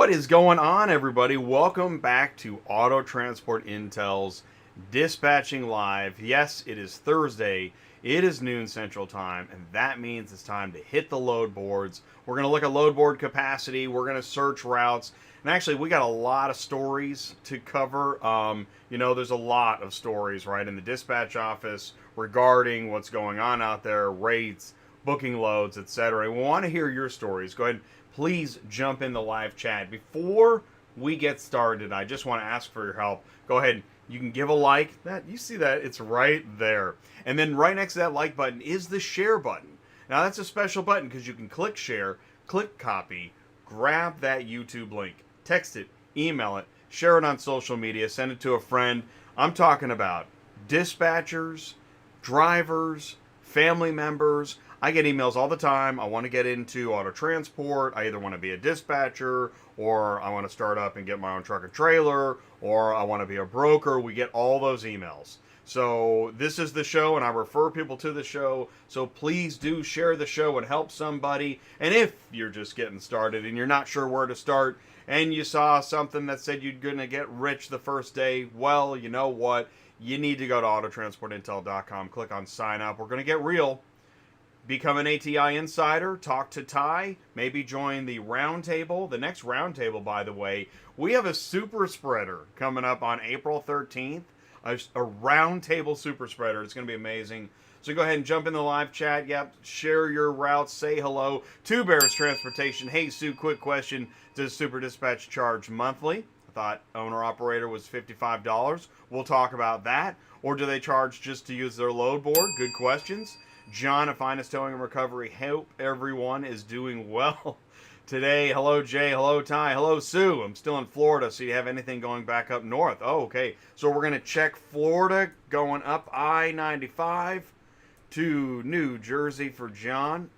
What is going on, everybody? Welcome back to Auto Transport Intel's Dispatching Live. Yes, it is Thursday. It is noon Central Time, and that means it's time to hit the load boards. We're going to look at load board capacity. We're going to search routes. And actually, we got a lot of stories to cover. There's a lot of stories, right, in the dispatch office regarding what's going on out there, rates, booking loads, etc. We want to hear your stories. Go ahead, please jump in the live chat. Before we get started, I just want to ask for your help. Go ahead, you can give a like. That you see that it's right there, and then right next to that like button is the share button. Now that's a special button because you can click share, click copy, grab that YouTube link, text it, email it, share it on social media, send it to a friend. I'm talking about dispatchers, drivers, family members. I get emails all the time. I want to get into auto transport. I either want to be a dispatcher, or I want to start up and get my own truck or trailer, or I want to be a broker. We get all those emails. So this is the show, and I refer people to the show. So please do share the show and help somebody. And if you're just getting started and you're not sure where to start, and you saw something that said you're going to get rich the first day, well, you know what? You need to go to autotransportintel.com, click on sign up. We're going to get real. Become an ATI insider, talk to Ty, maybe join the roundtable. The next roundtable, by the way, we have a super spreader coming up on April 13th. A roundtable super spreader. It's going to be amazing. So go ahead and jump in the live chat. Yep, share your routes. Say hello. Two Bears Transportation. Hey, Sue, quick question. Does Super Dispatch charge monthly? I thought owner-operator was $55. We'll talk about that. Or do they charge just to use their load board? Good questions. John at Finest Towing and Recovery. Hope everyone is doing well today. Hello, Jay. Hello, Ty. Hello, Sue. I'm still in Florida, so you have anything going back up north? Oh, okay. So we're going to check Florida going up I-95 to New Jersey for John.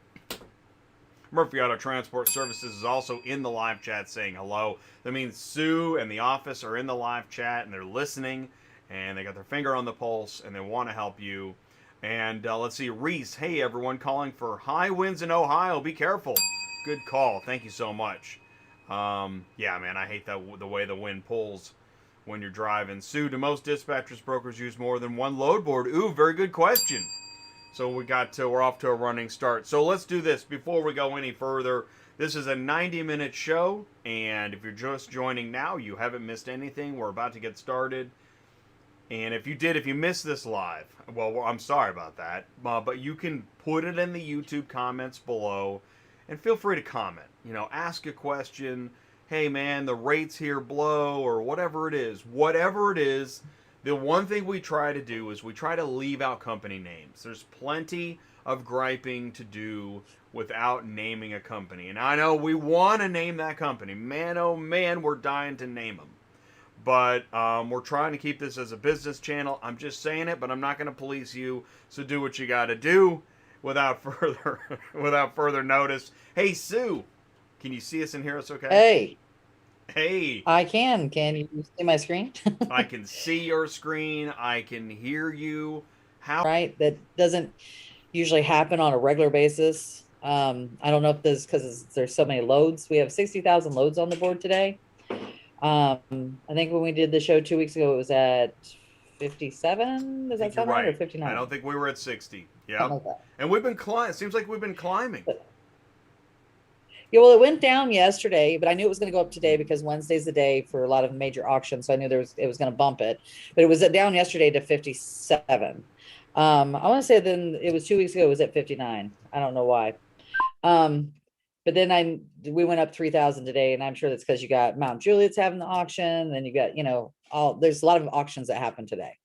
Murphy Auto Transport Services is also in the live chat saying hello. That means Sue and the office are in the live chat, and they're listening, and they got their finger on the pulse, and they want to help you. And let's see, Reese, hey everyone, calling for high winds in Ohio. Be careful. Good call. Thank you so much. Yeah, man, I hate the way the wind pulls when you're driving. Sue, do most dispatchers brokers use more than one load board? Ooh, very good question. So we're off to a running start. So let's do this before we go any further. This is a 90-minute show, and if you're just joining now, you haven't missed anything. We're about to get started. And if you missed this live, well, I'm sorry about that. But you can put it in the YouTube comments below, and feel free to comment. Ask a question. Hey, man, the rates here blow, or whatever it is. Whatever it is, the one thing we try to do is we try to leave out company names. There's plenty of griping to do without naming a company. And I know we want to name that company. Man, oh, man, we're dying to name them. But we're trying to keep this as a business channel. I'm just saying it, but I'm not going to police you. So do what you got to do without further notice. Hey, Sue, can you see us and hear us okay? Hey, Hey. I can. Can you see my screen? I can see your screen. I can hear you. How? Right. That doesn't usually happen on a regular basis. I don't know if this because there's so many loads. We have 60,000 loads on the board today. I think when we did the show 2 weeks ago, it was at 57. Does that sound right? Or 59? I don't think we were at 60. Yeah. Like and we've been climbing. It seems like we've been climbing. Yeah, well, it went down yesterday, but I knew it was going to go up today because Wednesday's the day for a lot of major auctions. So I knew it was going to bump it, but it was down yesterday to 57. I want to say then it was 2 weeks ago. It was at 59. I don't know why. But then we went up 3,000 today, and I'm sure that's because you got Mount Juliet's having the auction, and you got there's a lot of auctions that happen today.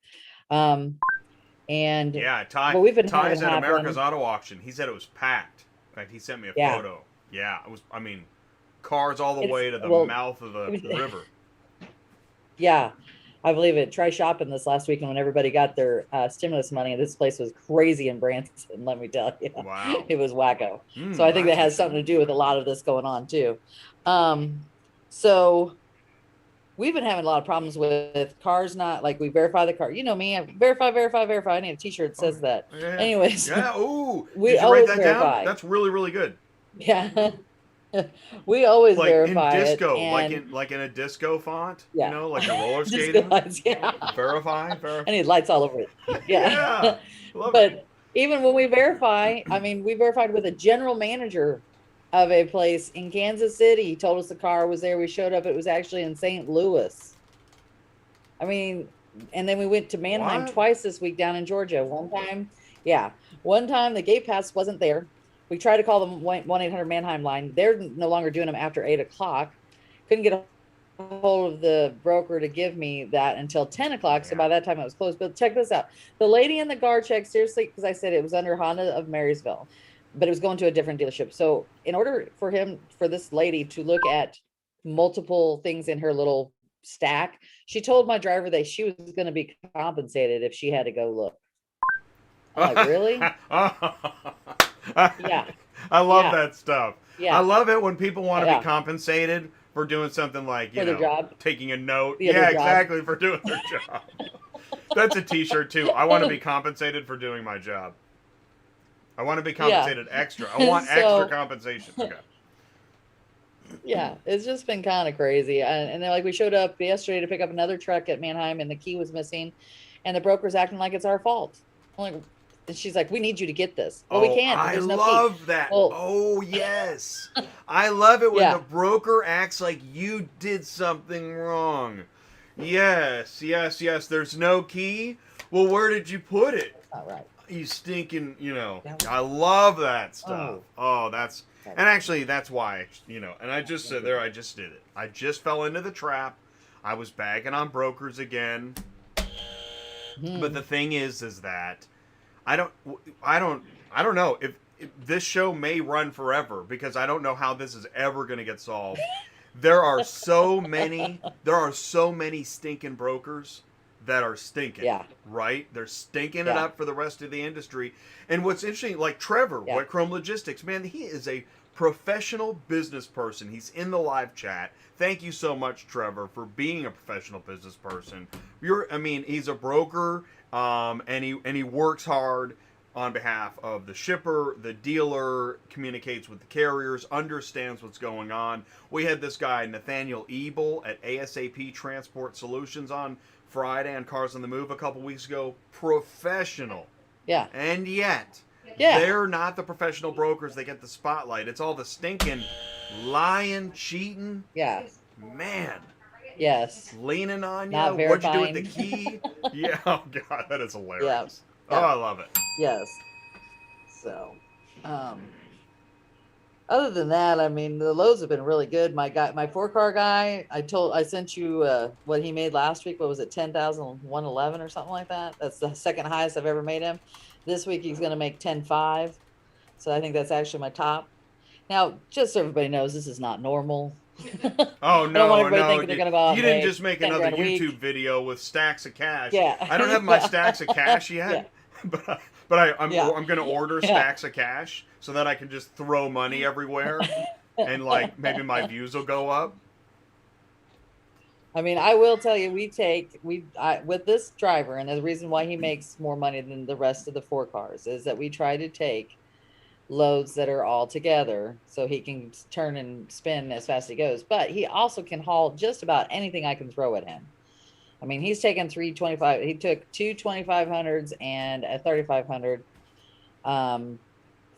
And yeah, Ty, we've been Ty's at America's Auto Auction. He said it was packed. In fact, he sent me a photo. Yeah, it was. I mean, cars all the way to the mouth of the river. Yeah, I believe it. Try shopping this last weekend when everybody got their stimulus money. This place was crazy in Branson, let me tell you. Wow. It was wacko. So I think that has something to do with a lot of this going on too. So we've been having a lot of problems with cars not like we verify the car. You know me, I verify. I need a t-shirt that says that. Yeah. Anyways. Yeah, ooh. We Did you write that verify. down? That's really, really good. Yeah. We always Like in verify it, disco, and like in a disco font, yeah, like you're roller disco skating. lights. Yeah, Verify, I verify. need lights all over it. Yeah, Yeah, love it. but even when we verify, I mean, we verified with a general manager of a place in Kansas City. He told us the car was there. We showed up. It was actually in St. Louis. I mean, and then we went to Mannheim What? twice this week down in Georgia. One time, yeah, one time the gate pass wasn't there. We tried to call the 1-800 Mannheim line. They're no longer doing them after 8 o'clock. Couldn't get a hold of the broker to give me that until 10 o'clock. So by Man. that time it was closed. But check this out. The lady in the guard check, seriously, because I said it was under Honda of Marysville, but it was going to a different dealership. So in order for this lady to look at multiple things in her little stack, she told my driver that she was going to be compensated if she had to go look. I'm like, really? Yeah. I love Yeah. that stuff. I Yeah. love it when people want to be Yeah. compensated for doing something like, For their job. taking a note. Yeah, their Yeah, job. exactly, for doing their job. That's a t-shirt too. I want to be compensated for doing my job. I want to be Yeah. compensated extra. I want extra So compensation. Okay. yeah, it's just been kind of crazy. And then like we showed up yesterday to pick up another truck at Mannheim and the key was missing and the broker's acting like it's our fault. I'm like, and she's like, we need you to get this. Well, we Oh, can't. I There's no key. love that. Well, Oh, yes. I love it when the yeah, broker acts like you did something wrong. Yes, yes, yes. There's no key. Well, where did you put it? that's not right. You stinking, That I love that stuff. oh, Oh, that's, that and actually, that's why, and I just said was- there, I just did it. I just fell into the trap. I was bagging on brokers again. But the thing is that I don't, I don't, I don't know if this show may run forever because I don't know how this is ever going to get solved. There are so many stinking brokers that are stinking. yeah, Right? They're stinking it yeah, up for the rest of the industry. And what's interesting, like Trevor, yeah. What Chrome Logistics, man, he is a professional business person. He's in the live chat. Thank you so much, Trevor, for being a professional business person. He's a broker, and he works hard on behalf of the shipper, the dealer, communicates with the carriers, understands what's going on. We had this guy, Nathaniel Ebel, at ASAP Transport Solutions on Friday on Cars on the Move a couple weeks ago. Professional. Yeah. And yet, Yeah. they're not the professional brokers that get the spotlight. It's all the stinking, lying, cheating. Yeah. Man, Yes. leaning on you. Not What'd you do with the verifying. key? Yeah, oh God, that is hilarious. Yeah. Oh, I love it. Yes. So, other than that, I mean, the loads have been really good. My 4-car guy, I sent you what he made last week. What was it, 10,111 or something like that? That's the second highest I've ever made him. This week he's going to make 10.5. So I think that's actually my top. Now, just so everybody knows, this is not normal. Oh I don't want no, everybody no! thinking they're gonna go out You and didn't make just make 10 another grand a week. YouTube video with stacks of cash. Yeah. I don't have my stacks of cash yet, but I'm Yeah. I'm gonna order Yeah. stacks of cash so that I can just throw money everywhere, and like maybe my views will go up. I mean, I will tell you, with this driver, and the reason why he makes more money than the rest of the 4 cars is that we try to take loads that are all together so he can turn and spin as fast as he goes. But he also can haul just about anything I can throw at him. I mean, he's taken 325. He took two 2500s and a 3500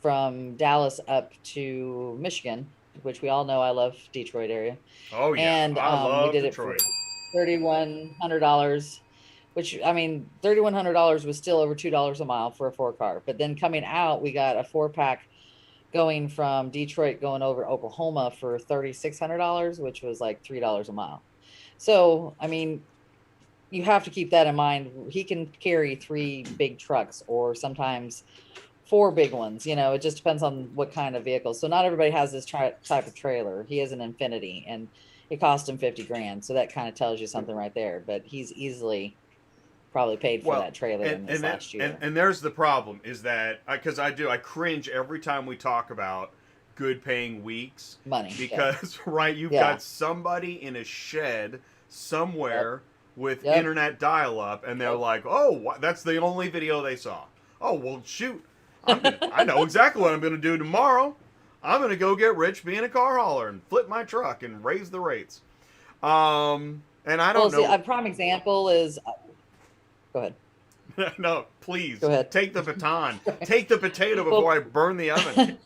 from Dallas up to Michigan, which we all know I love Detroit area. Oh yeah, And I love we did Detroit. it for $3,100, which I mean, $3,100 was still over $2 a mile for a 4-car. But then coming out, we got a 4-pack going from Detroit going over Oklahoma for $3,600, which was like $3 a mile. So, I mean, you have to keep that in mind. He can carry 3 big trucks or sometimes 4 big ones. It just depends on what kind of vehicle. So not everybody has this type of trailer. He has an Infinity and it cost him 50 grand. So that kind of tells you something right there, but he's easily probably paid for that trailer in this last year. And there's the problem is that because I cringe every time we talk about good paying weeks Money. because right, you've got somebody in a shed somewhere with internet dial up and they're like, oh, that's the only video they saw. Oh, well, shoot. I know exactly what I'm going to do tomorrow. I'm going to go get rich being a car hauler and flip my truck and raise the rates. And I Well, don't see, know. a prime example is go ahead. No, Go please ahead. take the baton. Take the potato Well, before I burn the oven.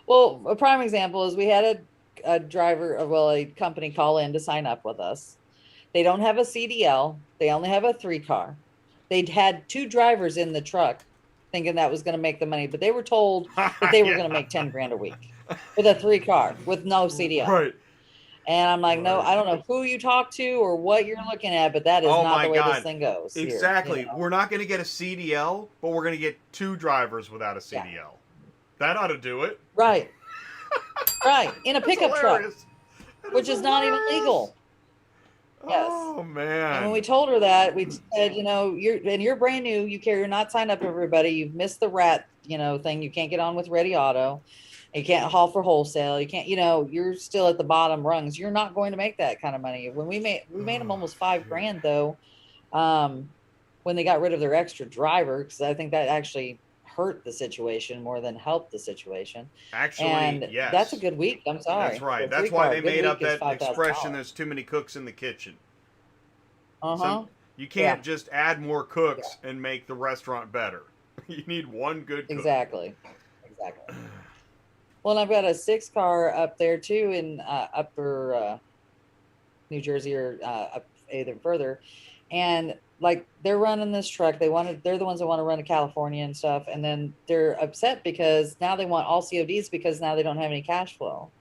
well, a prime example is we had a driver, well, a company call in to sign up with us. They don't have a CDL. They only have a 3-car. They'd had 2 drivers in the truck thinking that was going to make the money, but they were told that they were going to Yeah. make 10 grand a week with a 3-car with no CDL. Right. And I'm like, no, Right. I don't know who you talk to or what you're looking at, but that is Oh not my the way this God. thing goes here. Exactly. We're not going to get a CDL, but we're going to get 2 drivers without a Yeah. CDL. That ought to do it. Right. Right. In a That's pickup truck, hilarious. That which is not even hilarious. legal. Yes. Oh And man. when we told her that, we said, you're brand new. You're not signed up to everybody. You've missed the rat, thing. You can't get on with Ready Auto. You can't haul for wholesale. You can't, you're still at the bottom rungs. You're not going to make that kind of money. When we made them almost 5 grand though. When they got rid of their extra driver, because I think that actually hurt the situation more than helped the situation. Actually, And yes. that's a good week. I'm sorry. That's right. For a That's why 3-car, they good made week up is that expression, $5,000. there's too many cooks in the kitchen. Uh-huh. You can't Yeah. just add more cooks and make the restaurant better. You need one good cook. Exactly. Exactly. Well, and I've got a 6-car up there too in upper New Jersey or up either further. And like they're running this truck. They're the ones that want to run to California and stuff. And then they're upset because now they want all CODs because now they don't have any cash flow.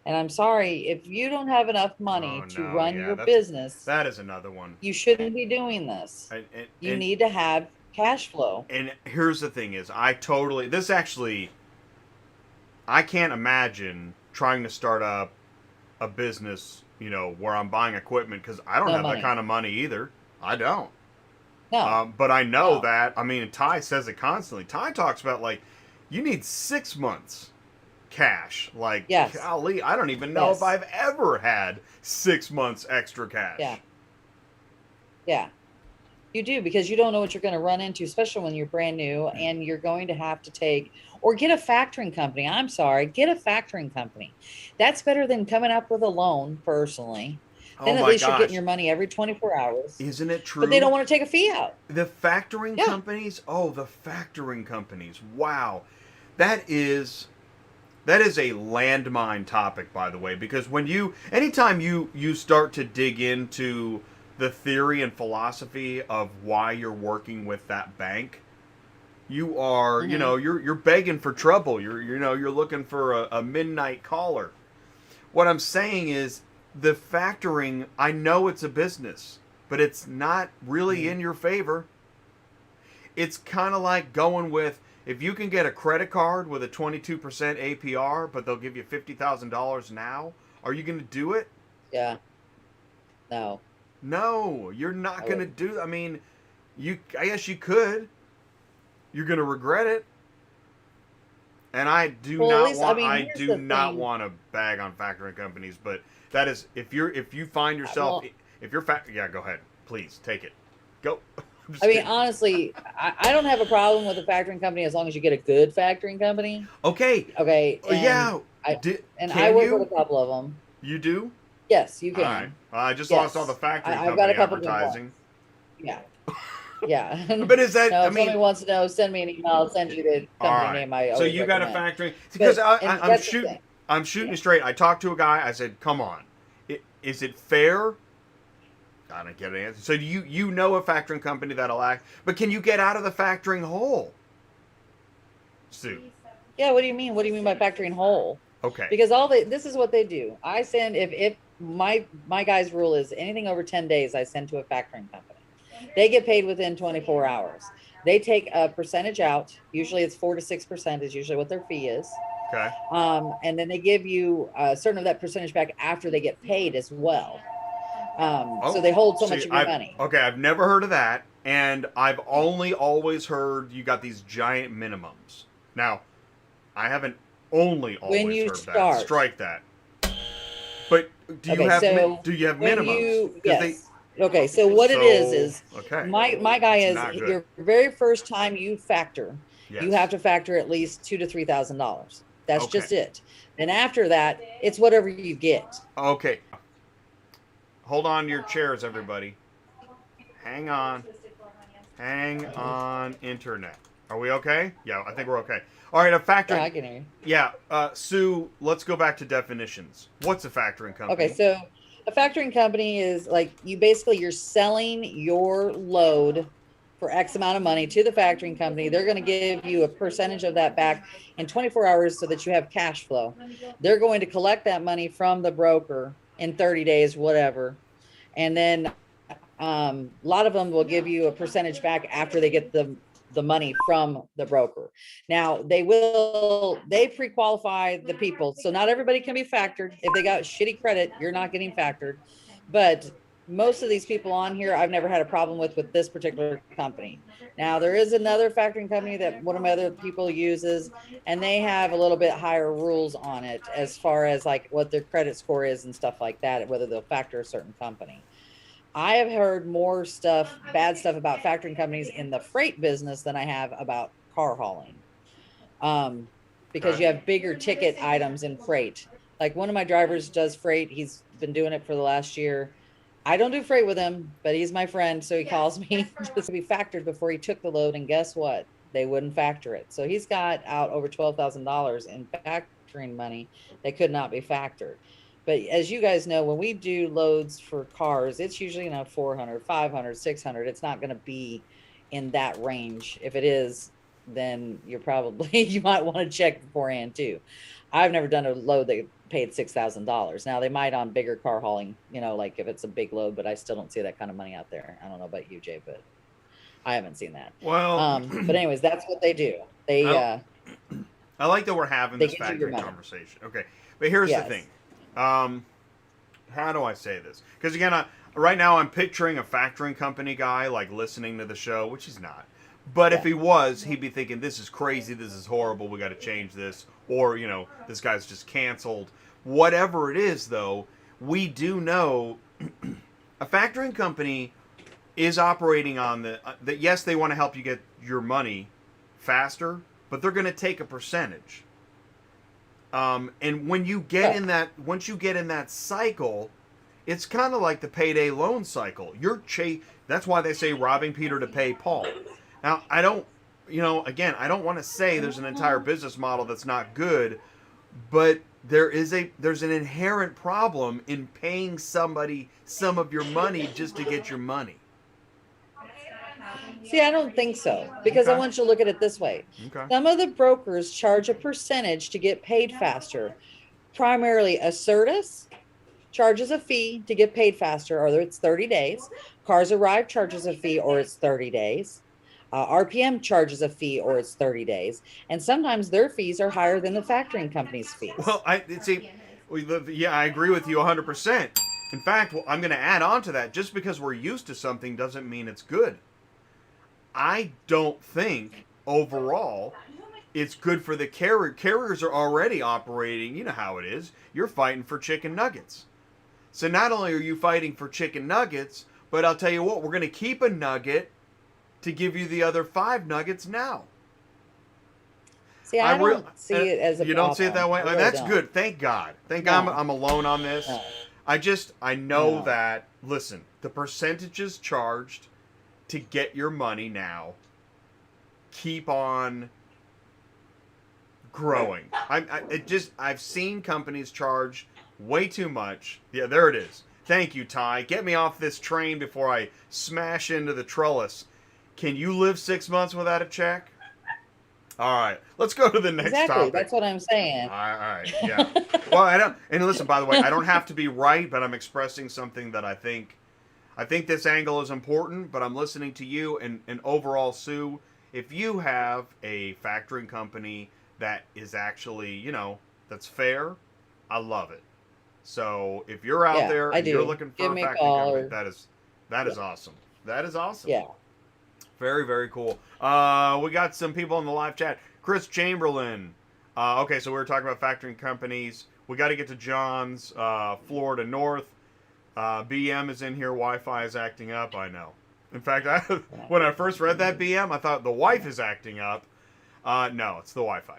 And I'm sorry, if you don't have enough money Oh, to no, run yeah, your business, that is another one. you shouldn't be doing this. You need to have cash flow. And here's the thing is, I can't imagine trying to start up a business, where I'm buying equipment because I don't No have money. that kind of money either. I don't. No. But I know No. that, Ty says it constantly. Ty talks about, like, you need 6 months cash. Like, Yes. golly, I don't even know Yes. if I've ever had 6 months extra cash. Yeah. Yeah. You do, because you don't know what you're going to run into, especially when you're brand new and you're going to have to take or get a factoring company. I'm sorry, get a factoring company. That's better than coming up with a loan personally. Then Oh at my least you're getting gosh. your money every 24 hours. Isn't it true? But they don't want to take a fee out. The factoring Yeah. companies? Oh, the factoring companies. Wow. That is a landmine topic, by the way, because anytime you start to dig into the theory and philosophy of why you're working with that bank, you are, you're begging for trouble. You're looking for a midnight caller. What I'm saying is, the factoring, I know it's a business, but it's not really in your favor. It's kind of like going with, if you can get a credit card with a 22% APR, but they'll give you $50,000 now, are you going to do it? Yeah. No. No, you're not going to do. I guess you could. You're going to regret it. And I do not want to bag on factoring companies, but that is, if you find yourself, yeah, go ahead, please take it, go. Honestly, I don't have a problem with a factoring company as long as you get a good factoring company. Okay. Yeah. I work with a couple of them. You do? Yes, you can. All right. I just lost all the factoring company I've got a couple advertising. Yeah. Yeah. But is that? No, if somebody wants to know, send me an email. I'll send you the company name. So you got a factoring? Because I'm shooting you straight. I talked to a guy. I said, "Come on, is it fair?" I don't get an answer. So you know a factoring company that'll act, but can you get out of the factoring hole? Sue. Yeah. What do you mean? What do you mean by factoring hole? Okay. Because this is what they do. I send if my guy's rule is anything over 10 days, I send to a factoring company. They get paid within 24 hours. They take a percentage out. Usually it's 4 to 6% is usually what their fee is. Okay. And then they give you a certain of that percentage back after they get paid as well. So they hold so much of your money. Okay, I've never heard of that, and I've only always heard you got these giant minimums. Now, I haven't always heard that. Strike that. But do you have minimums? Yes. Okay, so what it So, is okay, my guy it's is not good. your very first time you factor, you have Yes. to factor at least $2,000 to $3,000. That's Okay. just it. And after that, it's whatever you get. Okay. Hold on to your chairs, everybody. Hang on. Hang on, internet. Are we okay? Yeah, I think we're okay. All right, a Yeah, factoring. I can hear you. Yeah, Sue, let's go back to definitions. What's a factoring Okay, company? so a factoring company is like you're selling your load for X amount of money to the factoring company. They're going to give you a percentage of that back in 24 hours so that you have cash flow. They're going to collect that money from the broker in 30 days, whatever. And then a lot of them will give you a percentage back after they get the money from the broker. Now they pre-qualify the people. So not everybody can be factored. If they got shitty credit, you're not getting factored. But most of these people on here, I've never had a problem with this particular company. Now there is another factoring company that one of my other people uses, and they have a little bit higher rules on it as far as like what their credit score is and stuff like that, whether they'll factor a certain company. I have heard more stuff, bad stuff about factoring companies in the freight business than I have about car hauling. Um, because Okay. you have bigger ticket items in freight. Like one of my drivers does freight. He's been doing it for the last year. I don't do freight with him, but he's my friend. So he calls me just to be factored before he took the load. And guess what? They wouldn't factor it. So he's got out over $12,000 in factoring money that could not be factored. But as you guys know, when we do loads for cars, it's usually, 400, 500, 600. It's not going to be in that range. If it is, then you're probably, you might want to check beforehand too. I've never done a load that paid $6,000. Now they might on bigger car hauling, like if it's a big load, but I still don't see that kind of money out there. I don't know about you, Jay, but I haven't seen that. Well, But anyways, that's what they do. I, I like that we're having They this get you your factoring money. conversation. Okay, but here's the thing. Yes. How do I say this? Because again, right now I'm picturing a factoring company guy like listening to the show, which he's not. But if Yeah. he was, he'd be thinking, "This is crazy. This is horrible. We got to change this." Or this guy's just canceled. Whatever it is, though, we do know a factoring company is operating on that. Yes, they want to help you get your money faster, but they're going to take a percentage. And when you get in that, once you get in that cycle, it's kind of like the payday loan cycle. That's why they say robbing Peter to pay Paul. Now, I don't, again, I don't want to say there's an entire business model that's not good, but there's an inherent problem in paying somebody some of your money just to get your money. See, I don't think so because I Okay. want you to look at it this way. Okay. Some of the brokers charge a percentage to get paid faster. Primarily, Assertus charges a fee to get paid faster, or it's 30 days. Cars Arrive charges a fee, or it's 30 days. RPM charges a fee, or it's 30 days. And sometimes their fees are higher than the factoring company's fees. Well, yeah, I agree with you 100%. In fact, I'm going to add on to that. Just because we're used to something doesn't mean it's good. I don't think overall it's good for the carrier. Carriers are already operating. You know how it is. You're fighting for chicken nuggets. So not only are you fighting for chicken nuggets, but I'll tell you what, we're going to keep a nugget to give you the other 5 nuggets now. See, I don't see it as a You don't see it that problem. way? I really That's don't. good. Thank God. Thank God No, I'm alone on this. no, I know no. that, listen, the percentages charged to get your money now keep on growing. I've seen companies charge way too much. Yeah, there it is. Thank you, Ty. Get me off this train before I smash into the trellis. Can you live 6 months without a check? All right, let's go to the next Exactly. topic. That's what I'm saying. All right, yeah. Well, I don't. And listen, by the way, I don't have to be right, but I'm expressing something that I think. I think this angle is important, but I'm listening to you. And overall, Sue, if you have a factoring company that is actually, that's fair, I love it. So if you're out Yeah, there I and you're do. looking for Give a me a factoring call company, or that yeah, is awesome. That is awesome. yeah. Very, very cool. We got some people in the live chat. Chris Chamberlain. Okay, so we were talking about factoring companies. We got to get to John's Florida North. BM is in here. Wi-Fi is acting up. I know. In fact, when I first read that BM, I thought the wife is acting up. No, it's the Wi-Fi.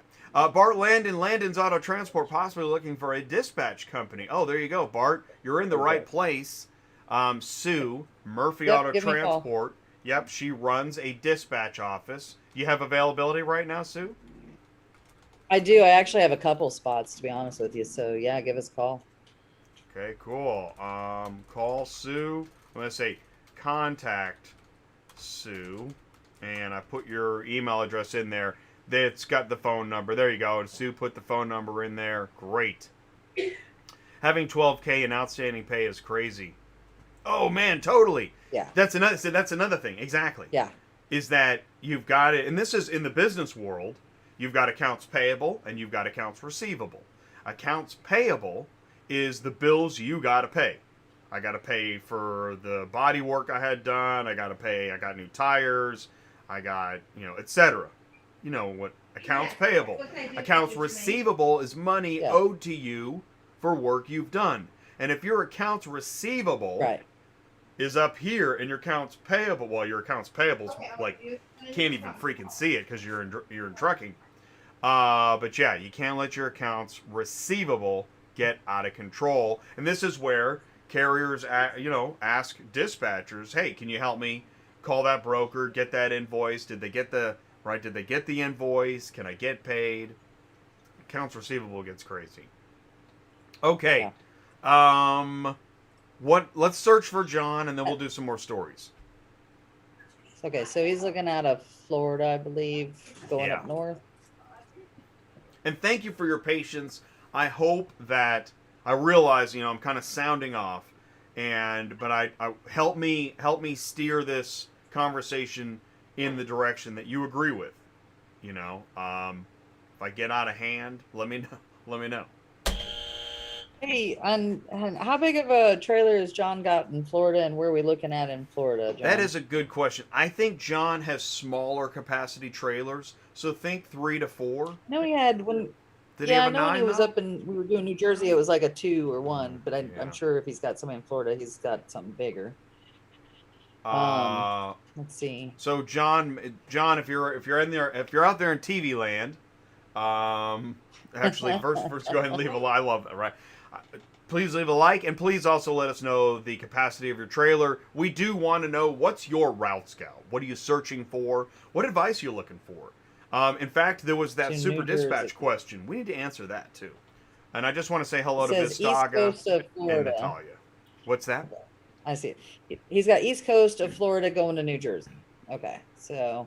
Bart Landon, Landon's Auto Transport, possibly looking for a dispatch company. Oh, there you go, Bart. You're in the right place. Sue, Murphy Yep, Auto give me a call. Transport. Yep, she runs a dispatch office. You have availability right now, Sue? I do. I actually have a couple spots, to be honest with you. So yeah, give us a call. Okay, cool. Call Sue. I'm going to say contact Sue. And I put your email address in there. It's got the phone number. There you go. And Sue put the phone number in there. Great. Having 12K in outstanding pay is crazy. Oh man, totally. Yeah. That's another thing. Exactly. Yeah. Is that you've got it, and this is in the business world. You've got accounts payable and you've got accounts receivable. Accounts payable is the bills you got to pay. I got to pay for the body work I had done. I got to pay. I got new tires. I got, etc. You know what accounts payable. Accounts receivable is money owed to you for work you've done. And if your accounts receivable is up here and your accounts payable, well, your accounts payable's like can't even freaking see it because you're in trucking. But yeah, you can't let your accounts receivable get out of control. And this is where carriers, ask dispatchers, hey, can you help me call that broker, get that invoice? Did they get the invoice? Can I get paid? Accounts receivable gets crazy. Okay. Yeah. Let's search for John and then we'll do some more stories. Okay, so he's looking out of Florida, I believe, going up north. And thank you for your patience. I hope that I realize, I'm kind of sounding off, but I help me steer this conversation in the direction that you agree with. If I get out of hand, let me know. Hey, and how big of a trailer has John got in Florida, and where are we looking at in Florida, John? That is a good question. I think John has smaller capacity trailers, so think 3 to 4. No, he had when. Did he have a 9? When he was up in, we were doing New Jersey, it was like a 2 or 1, but I'm sure if he's got something in Florida, he's got something bigger. Let's see. So John, if you're out there in TV land, actually, first go ahead and leave a like. I love that, right? Please leave a like, and please also let us know the capacity of your trailer. We do want to know, what's your route scout? What are you searching for? What advice are you looking for? In fact, there was that super dispatch question. We need to answer that too. And I just want to say hello to Vistaga and Natalia. What's that? I see it. He's got East Coast of Florida going to New Jersey. Okay, so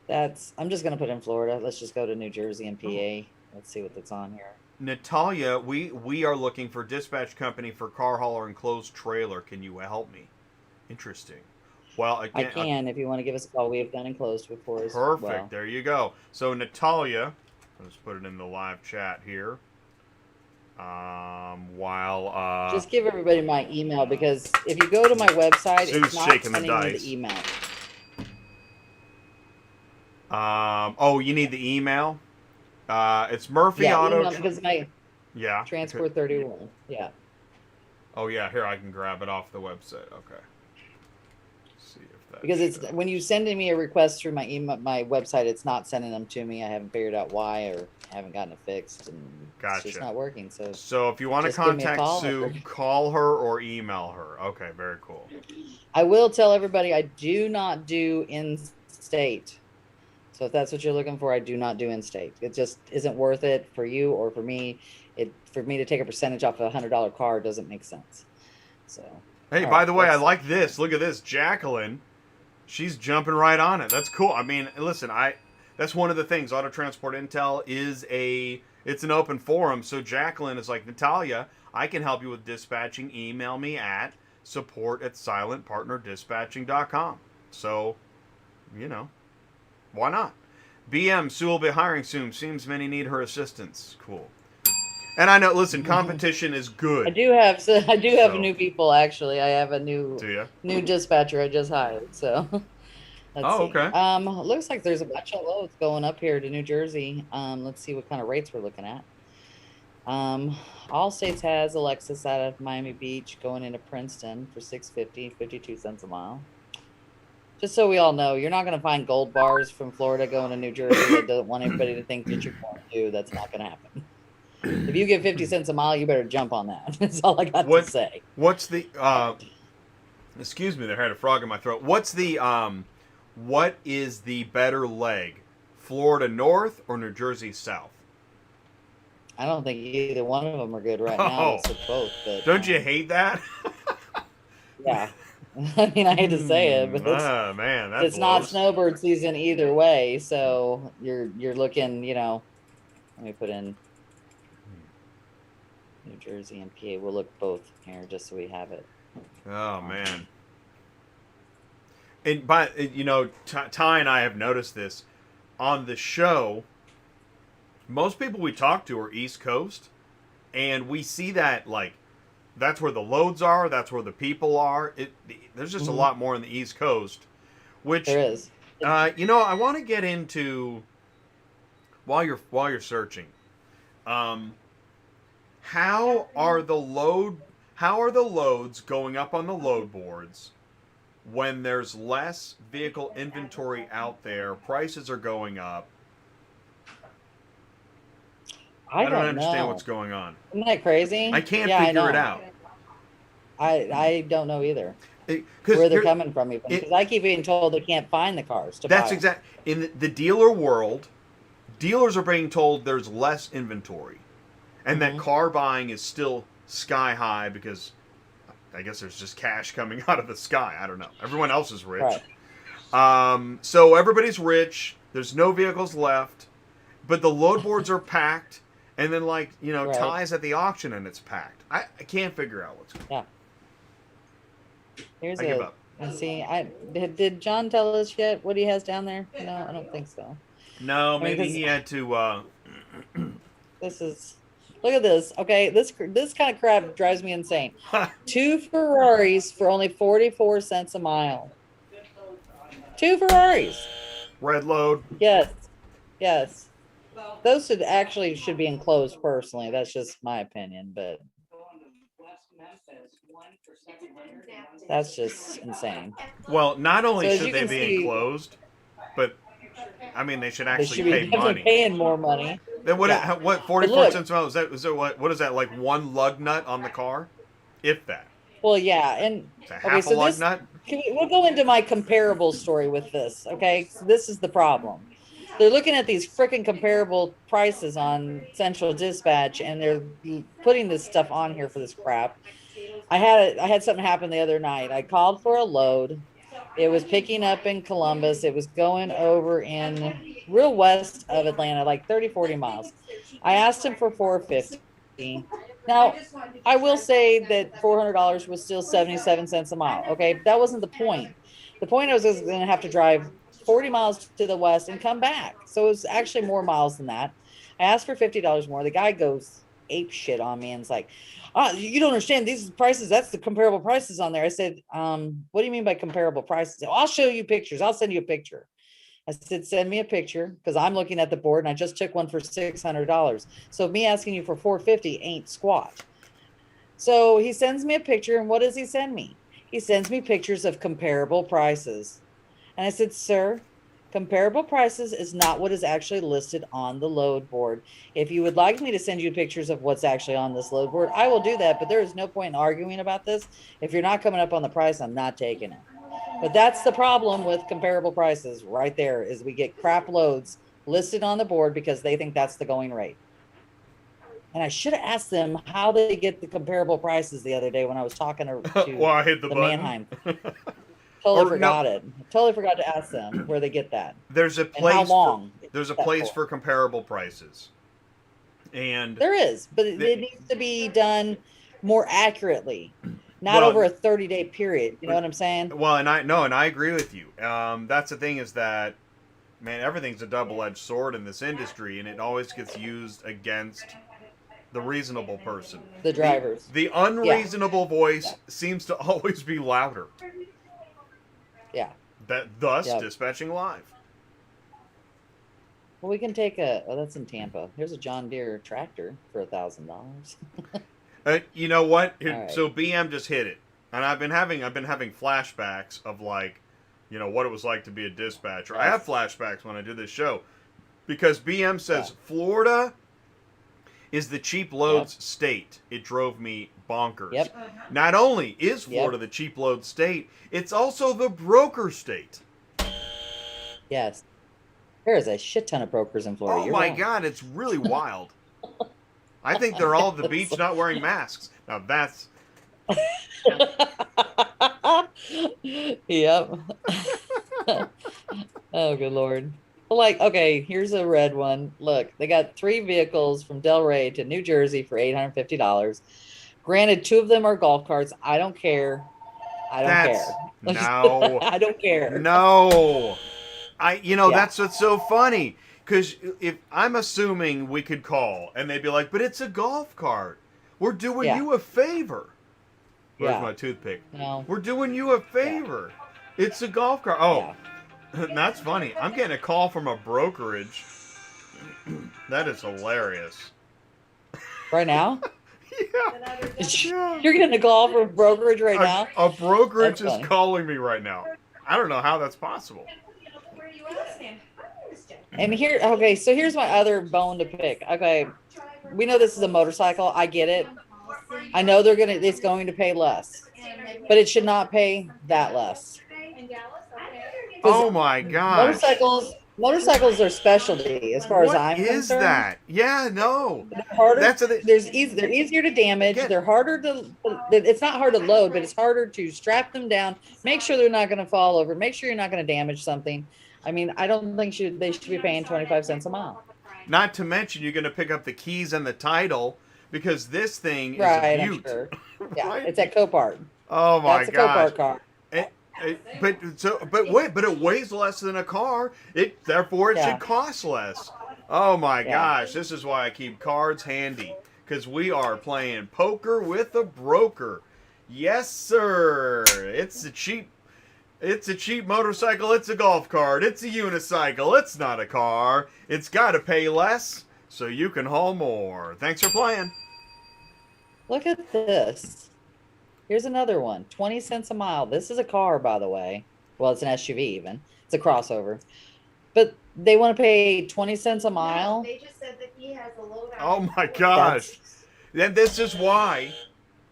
I'm just going to put in Florida. Let's just go to New Jersey and PA. Let's see what's on here. Natalia, we are looking for dispatch company for car hauler enclosed trailer. Can you help me? Interesting. Well, again, I can if you want to give us a call. We have done enclosed before as perfect. Well. There you go. So Natalia, let's put it in the live chat here. Just give everybody my email, because if you go to my website, Sue's it's not shaking sending the me dice. the email. You need the email. It's Murphy Auto. Email, because my Transport 31. Yeah. Oh yeah, here I can grab it off the website. Okay. See if that. Because it's when you sending me a request through my email, my website, it's not sending them to me. I haven't figured out why, or haven't gotten it fixed, and it's just not working. So if you want to contact Sue, call her or email her. Okay, very cool. I will tell everybody I do not do in-state. So if that's what you're looking for, I do not do in-state. It just isn't worth it for you or for me. For me to take a percentage off a $100 car doesn't make sense. So. Hey, by the way, I like this. Look at this, Jacqueline. She's jumping right on it. That's cool. I mean, listen, that's one of the things. Auto Transport Intel it's an open forum. So Jacqueline is like, Natalia, I can help you with dispatching. Email me at support@silentpartnerdispatching.com. So, why not? BM, Sue will be hiring soon. Seems many need her assistance. Cool. And I know, listen, competition is good. I do have new people, actually. I have a new dispatcher I just hired. So let's see. Okay. Looks like there's a bunch of loads going up here to New Jersey. Let's see what kind of rates we're looking at. Um, All States has a Lexus out of Miami Beach going into Princeton for 650, 52 cents a mile. Just so we all know, you're not going to find gold bars from Florida going to New Jersey. I don't want everybody to think that you're going to. That's not going to happen. If you get 50 cents a mile, you better jump on that. That's all I got to What say. what's the excuse me, there had a frog in my throat. What is the better leg? Florida North or New Jersey South? I don't think either one of them are good right now. Oh, Let's look both, but don't you hate that? yeah. I mean, I hate to say it, but Man, that it's not blows. snowbird season either way. So you're looking, let me put in New Jersey and PA. We'll look both here just so we have it. Oh man. And Ty and I have noticed this on the show. Most people we talk to are East Coast, and we see that like that's where the loads are. That's where the people are. There's just a lot more on the East Coast, which There is. I want to get into while you're searching. How are the loads going up on the load boards when there's less vehicle inventory out there? Prices are going up. I I don't don't understand know. what's going on. Isn't that crazy? I can't Yeah, I figure it know. out. I don't know either Because where they're coming from even because I keep being told they can't find the cars to that's buy them. exact in the dealer world. Dealers are being told there's less inventory, and that car buying is still sky high because I guess there's just cash coming out of the sky. I don't know. Everyone else is rich. Right. So everybody's rich. There's no vehicles left, but the load boards are packed, and then Right. ties at the auction and it's packed. I can't figure out what's going on. Yeah. Here's I give up. Let's see. Did John tell us yet what he has down there? No, I don't think so. No, I mean, maybe he had to. this is look at this. Okay, this kind of crap drives me insane. 2 Ferraris for only 44 cents a mile. 2 Ferraris. Red load. Yes. Yes. Those should be enclosed personally. That's just my opinion, but that's just insane. Well, not So only as should you they can be see, enclosed, but I mean they should they actually should be pay definitely money. paying more money. Then what? Yeah. What? But 44 look, cents a mile? Is that what is that like one lug nut on the car, if that? well, yeah, and It's a okay, half a so lug nut. we'll go into my comparable story with this. Okay, so this is the problem. They're looking at these freaking comparable prices on Central Dispatch, and they're putting this stuff on here for this crap. I had something happen the other night. I called for a load. It was picking up in Columbus. It was going over in real west of Atlanta, like 30, 40 miles. I asked him for 450. Now, I will say that $400 was still 77 cents a mile. Okay, that wasn't the point. The point I was going to have to drive 40 miles to the west and come back. So it was actually more miles than that. I asked for $50 more. The guy goes ape shit on me and it's like, oh, you don't understand these prices. That's the comparable prices on there. I said, what do you mean by comparable prices? Oh, I'll show you pictures. I'll send you a picture. I said, send me a picture because I'm looking at the board and I just took one for $600. So me asking you for 450 ain't squat. So he sends me a picture. And what does he send me? He sends me pictures of comparable prices. And I said, sir, comparable prices is not what is actually listed on the load board. If you would like me to send you pictures of what's actually on this load board, I will do that. But there is no point in arguing about this. If you're not coming up on the price, I'm not taking it. But that's the problem with comparable prices right there is we get crap loads listed on the board because they think that's the going rate. And I should have asked them how they get the comparable prices the other day when I was talking to Well, I hit the button. Manheim. Totally forgot it. Totally forgot to ask them where they get that. There's a And how place. long? There's a place for comparable prices, and There is, but it needs to be done more accurately, not over a 30-day period. You know what I'm saying? Well, and I agree with you. That's the thing is that, man, everything's a double-edged sword in this industry, and it always gets used against the reasonable person. The drivers. The unreasonable voice seems to always be louder. Yeah. Thus dispatching live. Well, we can take a. Oh, that's in Tampa. Here's a John Deere tractor for $1,000. You know what? All right. So BM just hit it, and I've been having flashbacks of like, what it was like to be a dispatcher. I have Yes. flashbacks when I do this show because BM Yeah. says Florida is the cheap Yep. loads state. It drove me bonkers. Yep. Not only is Yep. Florida the cheap load state, it's also the broker state. Yes. There is a shit ton of brokers in Florida. Oh You're my right. God, it's really wild. I think they're all at the beach not wearing masks. Now that's Yep. Oh, good Lord. Well, like, okay, here's a red one. Look, they got 3 vehicles from Delray to New Jersey for $850. Granted, 2 of them are golf carts. I don't care. I don't care. that's no, I don't care. no. Yeah. That's what's so funny. Because if I'm assuming we could call and they'd be like, but it's a golf cart. We're doing Yeah. you a favor. Where's Yeah. my toothpick? No. We're doing you a Yeah. favor. It's a golf cart. Oh, Yeah. that's funny. I'm getting a call from a brokerage. That is hilarious. Right now? Yeah. Yeah. You're getting a call from brokerage right now? A brokerage That's is funny. calling me right now. I don't know how that's possible. And here, okay, so here's my other bone to pick. Okay, we know this is a motorcycle. I get it. I know it's going to pay less, but it should not pay that less. Oh my gosh. Motorcycles are specialty as far as What I'm is concerned. that? Yeah, no. They're harder. That's They're easier to damage. Again. They're harder to. It's not hard to load, but it's harder to strap them down. Make sure they're not going to fall over. Make sure you're not going to damage something. I mean, I don't think they should be paying 25 cents a mile. Not to mention you're going to pick up the keys and the title because this thing is Right, a I'm beaut. sure. Yeah, Right? it's at Copart. Oh my That's a gosh. Copart car. But it weighs less than a car. Therefore it Yeah. should cost less. Oh my Yeah. gosh, this is why I keep cards handy because we are playing poker with a broker. Yes, sir. It's a cheap motorcycle. It's a golf cart. It's a unicycle. It's not a car. It's got to pay less so you can haul more. Thanks for playing. Look at this. Here's another one. 20 cents a mile. This is a car, by the way. Well, it's an SUV even. It's a crossover. But they want to pay 20 cents a mile. They just said that he has a load on. Oh my gosh. Then this is why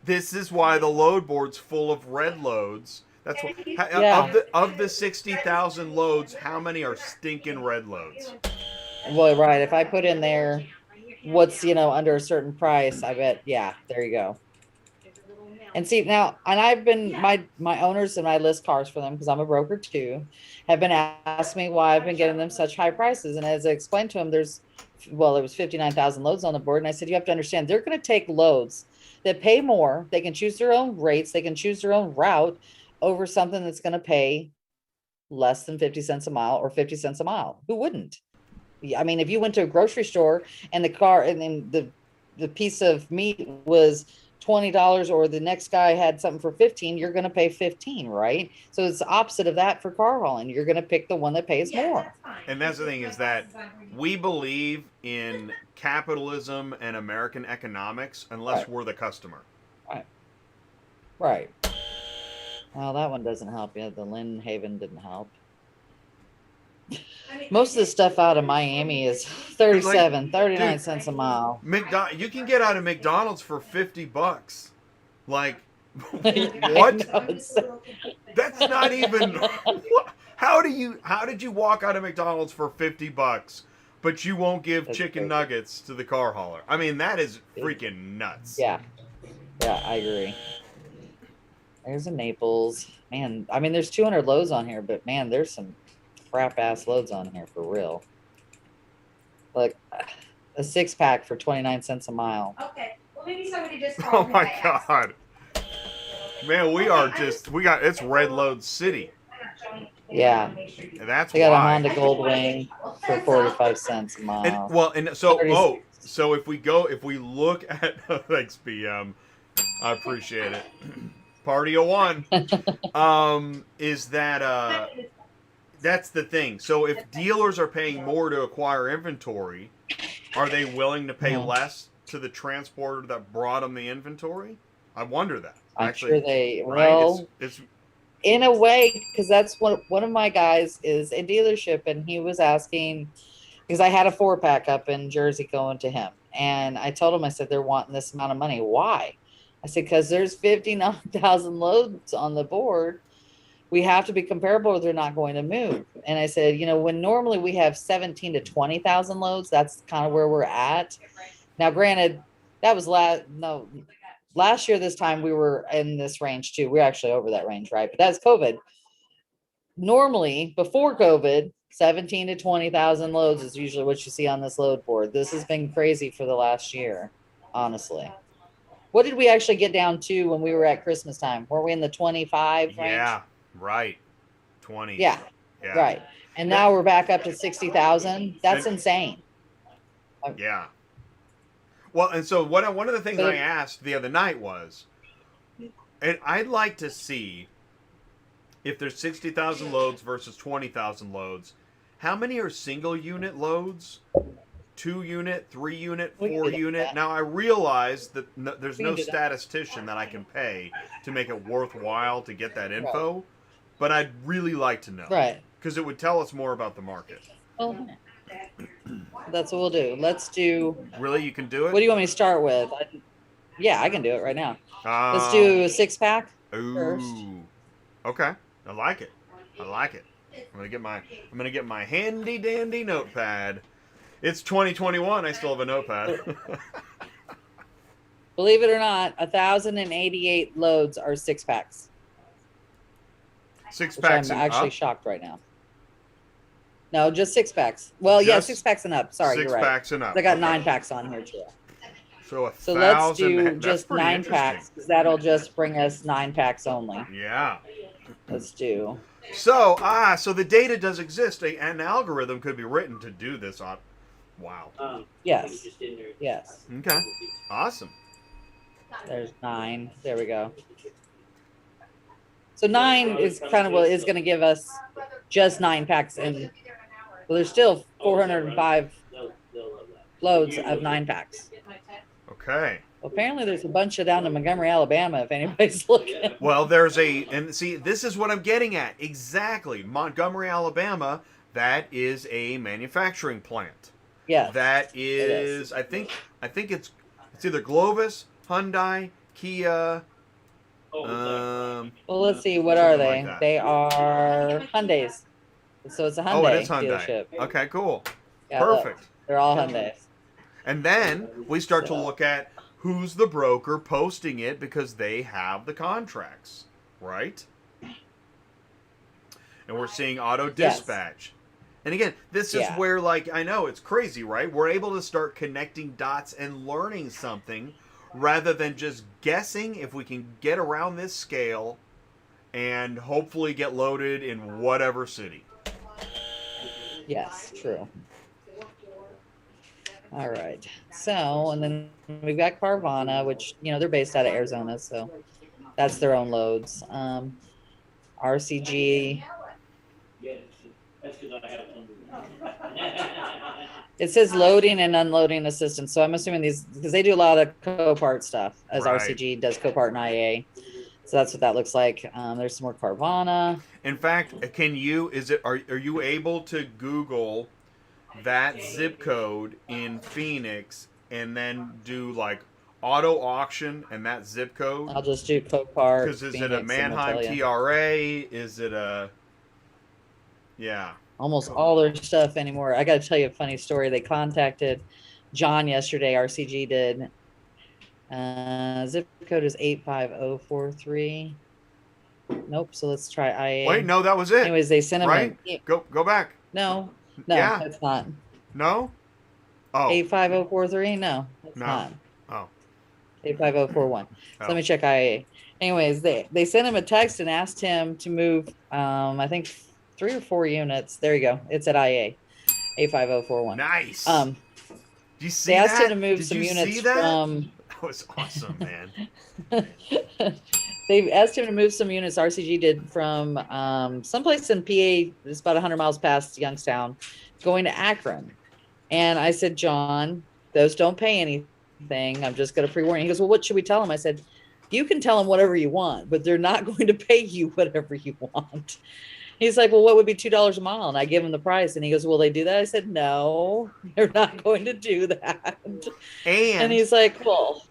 the load board's full of red loads. That's what Yeah. of the 60,000 loads, how many are stinking red loads? Well, right. If I put in there what's, under a certain price, I bet, yeah, there you go. And see now, and I've been my owners and I list cars for them because I'm a broker too, have been asking me why I've been getting them such high prices. And as I explained to them, there was 59,000 loads on the board, and I said you have to understand they're going to take loads that pay more. They can choose their own rates. They can choose their own route over something that's going to pay less than 50 cents a mile or 50 cents a mile. Who wouldn't? I mean, if you went to a grocery store and the car and then the piece of meat was $20 or the next guy had something for 15, you're going to pay 15, right? So it's the opposite of that for car hauling. You're going to pick the one that pays more. And that's the thing is that we believe in capitalism and American economics unless Right. we're the customer. Right. Well, that one doesn't help you. The Lynn Haven didn't help. Most of the stuff out of Miami is 39 dude, cents a mile. You can get out of McDonald's for $50. Like I what? know, it's- That's not even How did you walk out of McDonald's for $50 but you won't give That's chicken crazy. nuggets to the car hauler? I mean, that is freaking nuts. Yeah. Yeah, I agree. There's a Naples. Man, I mean, there's 200 loads on here, but man, there's some crap ass loads on here for real. Like a 6-pack for 29 cents a mile. Okay. Well, maybe somebody just Oh called me my by accident. god. Man, it's red load city. Yeah. And that's They got a why. Honda Goldwing for 45 cents a mile. So if we look at thanks BM, I appreciate it. Party of one. Is that That's the thing. So if dealers are paying more to acquire inventory, are they willing to pay less to the transporter that brought them the inventory? I wonder that. I'm Actually, sure they right? well, It's in a way, because that's one of my guys is in dealership, and he was asking because I had a 4-pack up in Jersey going to him, and I told him, I said, they're wanting this amount of money. Why? I said, because there's 59,000 loads on the board. We have to be comparable or they're not going to move. And I said, when normally we have 17 to 20,000 loads, that's kind of where we're at. Now, granted, that was last year, this time we were in this range too. We're actually over that range, right? But that's COVID. Normally, before COVID, 17 to 20,000 loads is usually what you see on this load board. This has been crazy for the last year, honestly. What did we actually get down to when we were at Christmas time? Were we in the 25 range? yeah, right. 20. Yeah, right. And now we're back up to 60,000. That's insane. Yeah. Well, and so one of the things I asked the other night was, and I'd like to see if there's 60,000 loads versus 20,000 loads, how many are single unit loads? 2 unit, 3 unit, 4 unit. Now I realize that there's no statistician that I can pay to make it worthwhile to get that info, but I'd really like to know. Right. Because it would tell us more about the market. Well, that's what we'll do. Let's do. Really, you can do it? What do you want me to start with? Yeah, I can do it right now. Let's do a 6-pack first. Okay, I like it. I'm gonna get my handy dandy notepad. It's 2021. I still have a notepad. Believe it or not, 1,088 loads are 6-packs. 6-packs. I'm actually shocked right now. No, just 6-packs. Well, yeah, 6-packs and up. Sorry, you're right. 6-packs and up. I got 9-packs on here too. So let's do just 9-packs. That'll just bring us 9-packs only. Yeah. Let's do. So the data does exist. An algorithm could be written to do this. Wow. Yes. Yes. Okay. Awesome. There's 9. There we go. So 9 is kind of what is going to give us just 9 packs, and well, there's still 405 loads of 9-packs. Okay. Well, apparently there's a bunch of down in Montgomery, Alabama, if anybody's looking. Well, and see, this is what I'm getting at. Exactly. Montgomery, Alabama, that is a manufacturing plant. Yeah. That is, I think it's either Glovis, Hyundai, Kia. Well, let's see. What are they? Like they are Hyundais. So it's a Hyundai Oh, it is Hyundai. dealership. Okay, cool. Yeah, Perfect. Look, they're all Hyundais. And then we start to look at who's the broker posting it because they have the contracts, right? And we're seeing auto dispatch. Yes. And again, this is where, like, I know it's crazy, right? We're able to start connecting dots and learning something rather than just guessing if we can get around this scale and hopefully get loaded in whatever city. Yes, true. All right. So, and then we've got Carvana, which, they're based out of Arizona, so that's their own loads. RCG. It says loading and unloading assistance. So I'm assuming these, because they do a lot of Copart stuff, as RCG does Copart and IA. So that's what that looks like. There's some more Carvana. In fact, are you able to Google that zip code in Phoenix and then do like auto auction and that zip code? I'll just do Copart. Because is it a Mannheim TRA? Is it a... Yeah. Almost all their stuff anymore. I got to tell you a funny story. They contacted John yesterday. RCG did. Zip code is 85043. Nope. So let's try IA. Wait, no, that was it. Anyways, they sent him right. Go back. No, yeah. That's not. No. Oh. 85043. No, that's not. Oh. 85041. So let me check IA. Anyways, they sent him a text and asked him to move. I think 3 or 4 units. There you go. It's at IA. 85041. Nice. Do you see they asked that? him to move some units from. was awesome, man. They've asked him to move some units. RCG did from someplace in PA. It's about 100 miles past Youngstown, going to Akron. And I said, John, those don't pay anything. I'm just going to pre-warn you. He goes, well, what should we tell him? I said, you can tell them whatever you want, but they're not going to pay you whatever you want. He's like, well, what would be $2 a mile? And I give him the price. And he goes, will they do that? I said, no, they're not going to do that. And he's like, well.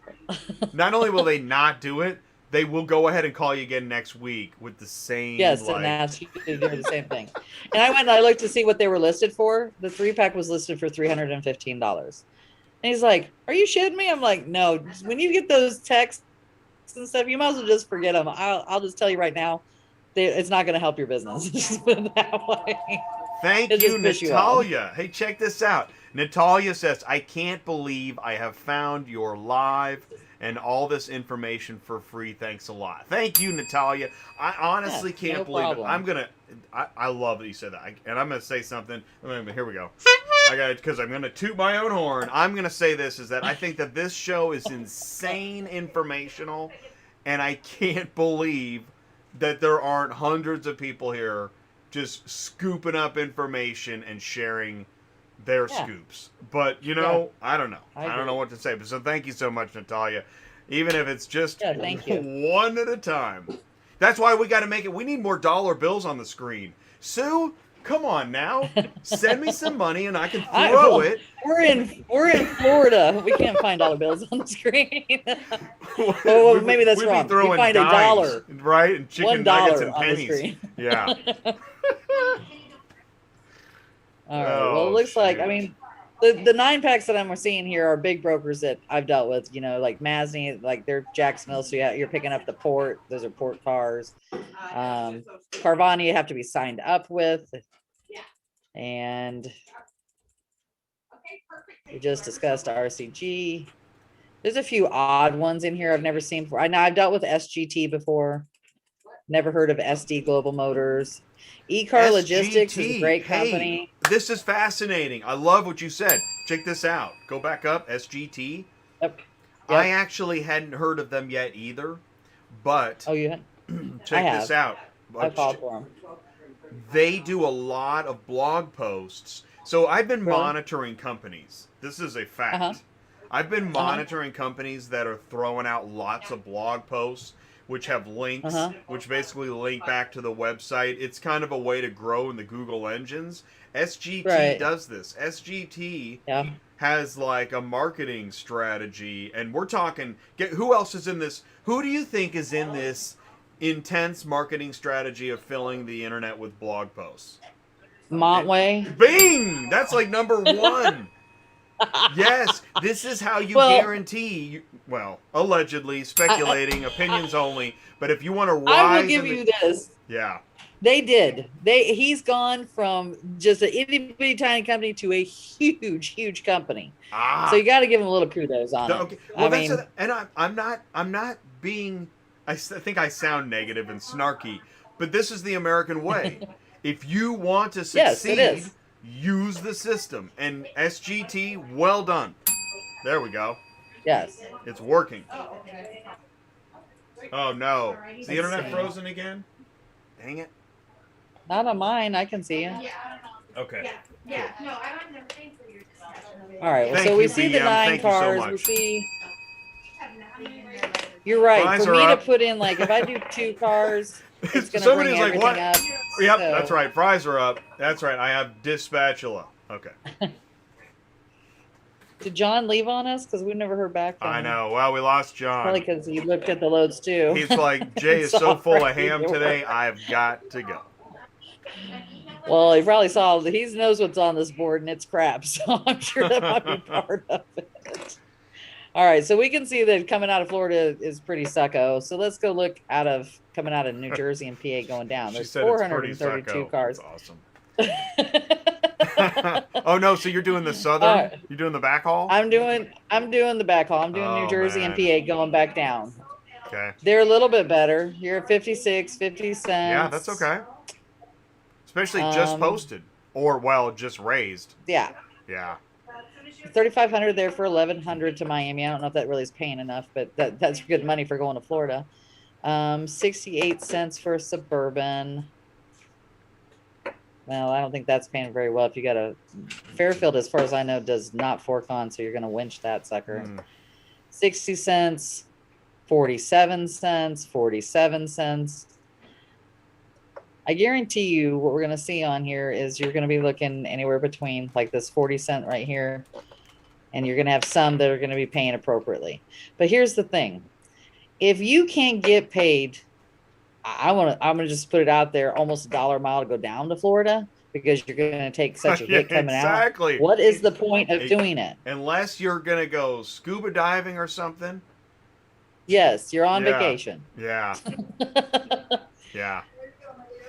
Not only will they not do it, they will go ahead and call you again next week with the same. Yes, and ask you to do the same thing. And I went and I looked to see what they were listed for. The 3-pack was listed for $315. And he's like, are you shitting me? I'm like, no. When you get those texts and stuff, you might as well just forget them. I'll just tell you right now, it's not going to help your business. Just put it that way. Thank you, Natalia. Hey, check this out. Natalia says, I can't believe I have found your live and all this information for free. Thanks a lot. Thank you, Natalia. I honestly can't believe it. I'm going to, I love that you said that. And I'm going to say something. Here we go. Because I'm going to toot my own horn. I'm going to say this, is that I think that this show is insane informational. And I can't believe that there aren't hundreds of people here just scooping up information and sharing their scoops. But, I don't know. I don't know what to say. But so thank you so much, Natalia. Even if it's just thank you. one at a time. That's why we got to make it. We need more dollar bills on the screen. Sue, come on now. Send me some money and I can throw it. We're in Florida. We can't find dollar bills on the screen. Oh, maybe that's wrong. We find dimes, $1. Right? And chicken nuggets and pennies. Yeah. All right. Well, it looks like, the 9-packs that I'm seeing here are big brokers that I've dealt with, like Masney, like they're Jacksonville. So you're picking up the port. Those are port cars. Carvana, you have to be signed up with. And we just discussed RCG. There's a few odd ones in here I've never seen before. I know I've dealt with SGT before. Never heard of SD Global Motors. eCar Logistics is a great company. Hey, this is fascinating. I love what you said. Check this out. Go back up. SGT. Yep. I actually hadn't heard of them yet either. But you had? check this out. I followed for them. They do a lot of blog posts. So I've been monitoring companies. This is a fact. I've been monitoring companies that are throwing out lots of blog posts, which have links, which basically link back to the website. It's kind of a way to grow in the Google engines. SGT does this. SGT has like a marketing strategy, and we're talking, who else is in this? Who do you think is in this intense marketing strategy of filling the internet with blog posts? Montway. Bing! That's like number one. Yes, this is how you guarantee, allegedly, speculating, opinions only, but if you want to rise... I will give you this. Yeah. They did. He's gone from just an itty-bitty tiny company to a huge, huge company. So you got to give him a little kudos on it. Well, I'm not being... I think I sound negative and snarky, but this is the American way. If you want to succeed... Yes, it is. Use the system. And SGT, well done. There we go. Yes. It's working. Oh, no. Is the internet frozen again? Dang it. Not on mine. I can see you. Okay. Yeah. No, I don't have anything for your discussion. All right. Well, so we see the 9 cars. We see... You're right. For me to put in, like, if I do 2 cars... It's going to bring everything up. Yep, that's right. Fries are up. That's right. I have dispatchula. Okay. Did John leave on us? Because we've never heard back from him. I know. Well, we lost John. Probably because he looked at the loads too. He's like, Jay is so full of ham today, I've got to go. Well, he probably saw, he knows what's on this board and it's crap. So I'm sure that might be part of it. All right, so we can see that coming out of Florida is pretty sucko. So let's go look coming out of New Jersey and PA going down. There's 432 cars. That's awesome. Oh no, so you're doing the southern? You're doing the backhaul? I'm doing the backhaul. I'm doing New Jersey and PA going back down. Okay. They're a little bit better. You're at 56, 50 cents. Yeah, that's okay. Especially just posted. Or just raised. Yeah. Yeah. $3,500 there for 1,100 to Miami. I don't know if that really is paying enough, but that's good money for going to Florida. 68 cents for a Suburban. Well, I don't think that's paying very well. If you got a Fairfield, as far as I know, does not fork on, so you're going to winch that sucker. 60 cents, 47 cents, 47 cents. I guarantee you what we're going to see on here is you're going to be looking anywhere between like this 40 cent right here. And you're going to have some that are going to be paying appropriately. But here's the thing. If you can't get paid, I'm going to just put it out there, almost $1 a mile to go down to Florida because you're going to take such a hit coming exactly. out. What is the point of doing it? Unless you're going to go scuba diving or something. Yes, you're on vacation. Yeah. Yeah.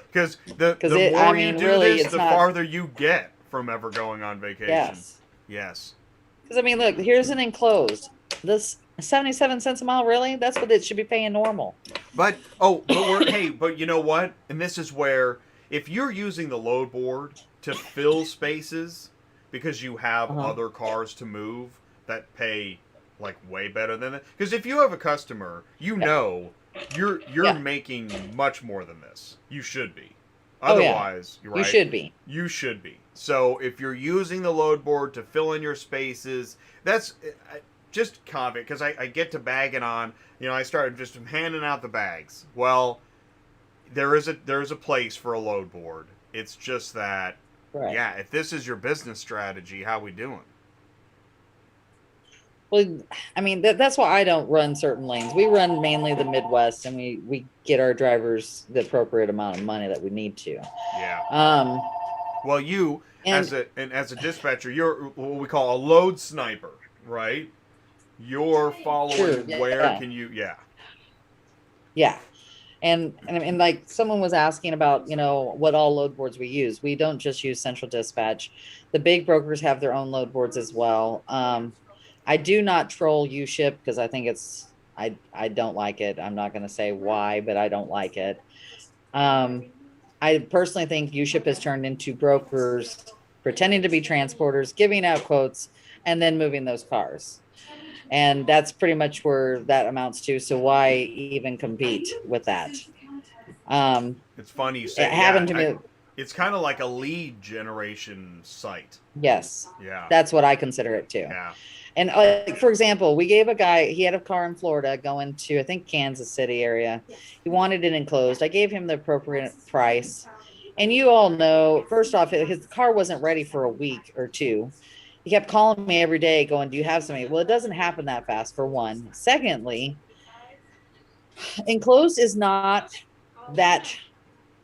Because the more you do really, this, the farther you get from ever going on vacation. Yes. Yes. Because, I mean, look, here's an enclosed. This 77 cents a mile, really? That's what it should be paying normal. But but you know what? And this is where, if you're using the load board to fill spaces because you have other cars to move that pay like way better than that. Because if you have a customer, you know you're making much more than this. You should be. Otherwise, you're right. You should be. You should be. So if you're using the load board to fill in your spaces, that's just caveat, because I get to bagging on, I started just handing out the bags. Well, there is a place for a load board. It's just that, if this is your business strategy, how we doing? Well, I mean, that's why I don't run certain lanes. We run mainly the Midwest, and we get our drivers the appropriate amount of money that we need to. Yeah. Well, you as a dispatcher, you're what we call a load sniper, right? You're following where can you? Yeah. And like someone was asking about, what all load boards we use. We don't just use Central Dispatch. The big brokers have their own load boards as well. I do not troll U-Ship because I think I don't like it. I'm not going to say why, but I don't like it. I personally think U-Ship has turned into brokers pretending to be transporters, giving out quotes, and then moving those cars. And that's pretty much where that amounts to. So why even compete with that? It's funny you say it happened to me. It's kind of like a lead generation site. Yes. Yeah. That's what I consider it too. Yeah. And for example, we gave a guy, he had a car in Florida going to, I think, Kansas City area. He wanted it enclosed. I gave him the appropriate price. And you all know, first off, his car wasn't ready for a week or two. He kept calling me every day going, do you have something? Well, it doesn't happen that fast, for one. Secondly, enclosed is not that,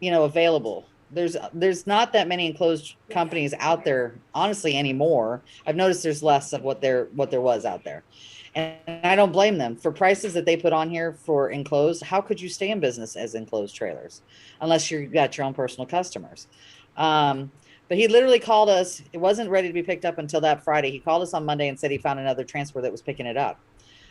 available. There's not that many enclosed companies out there, honestly, anymore. I've noticed there's less of what there was out there. And I don't blame them. For prices that they put on here for enclosed, how could you stay in business as enclosed trailers unless you've got your own personal customers? But he literally called us. It wasn't ready to be picked up until that Friday. He called us on Monday and said he found another transport that was picking it up.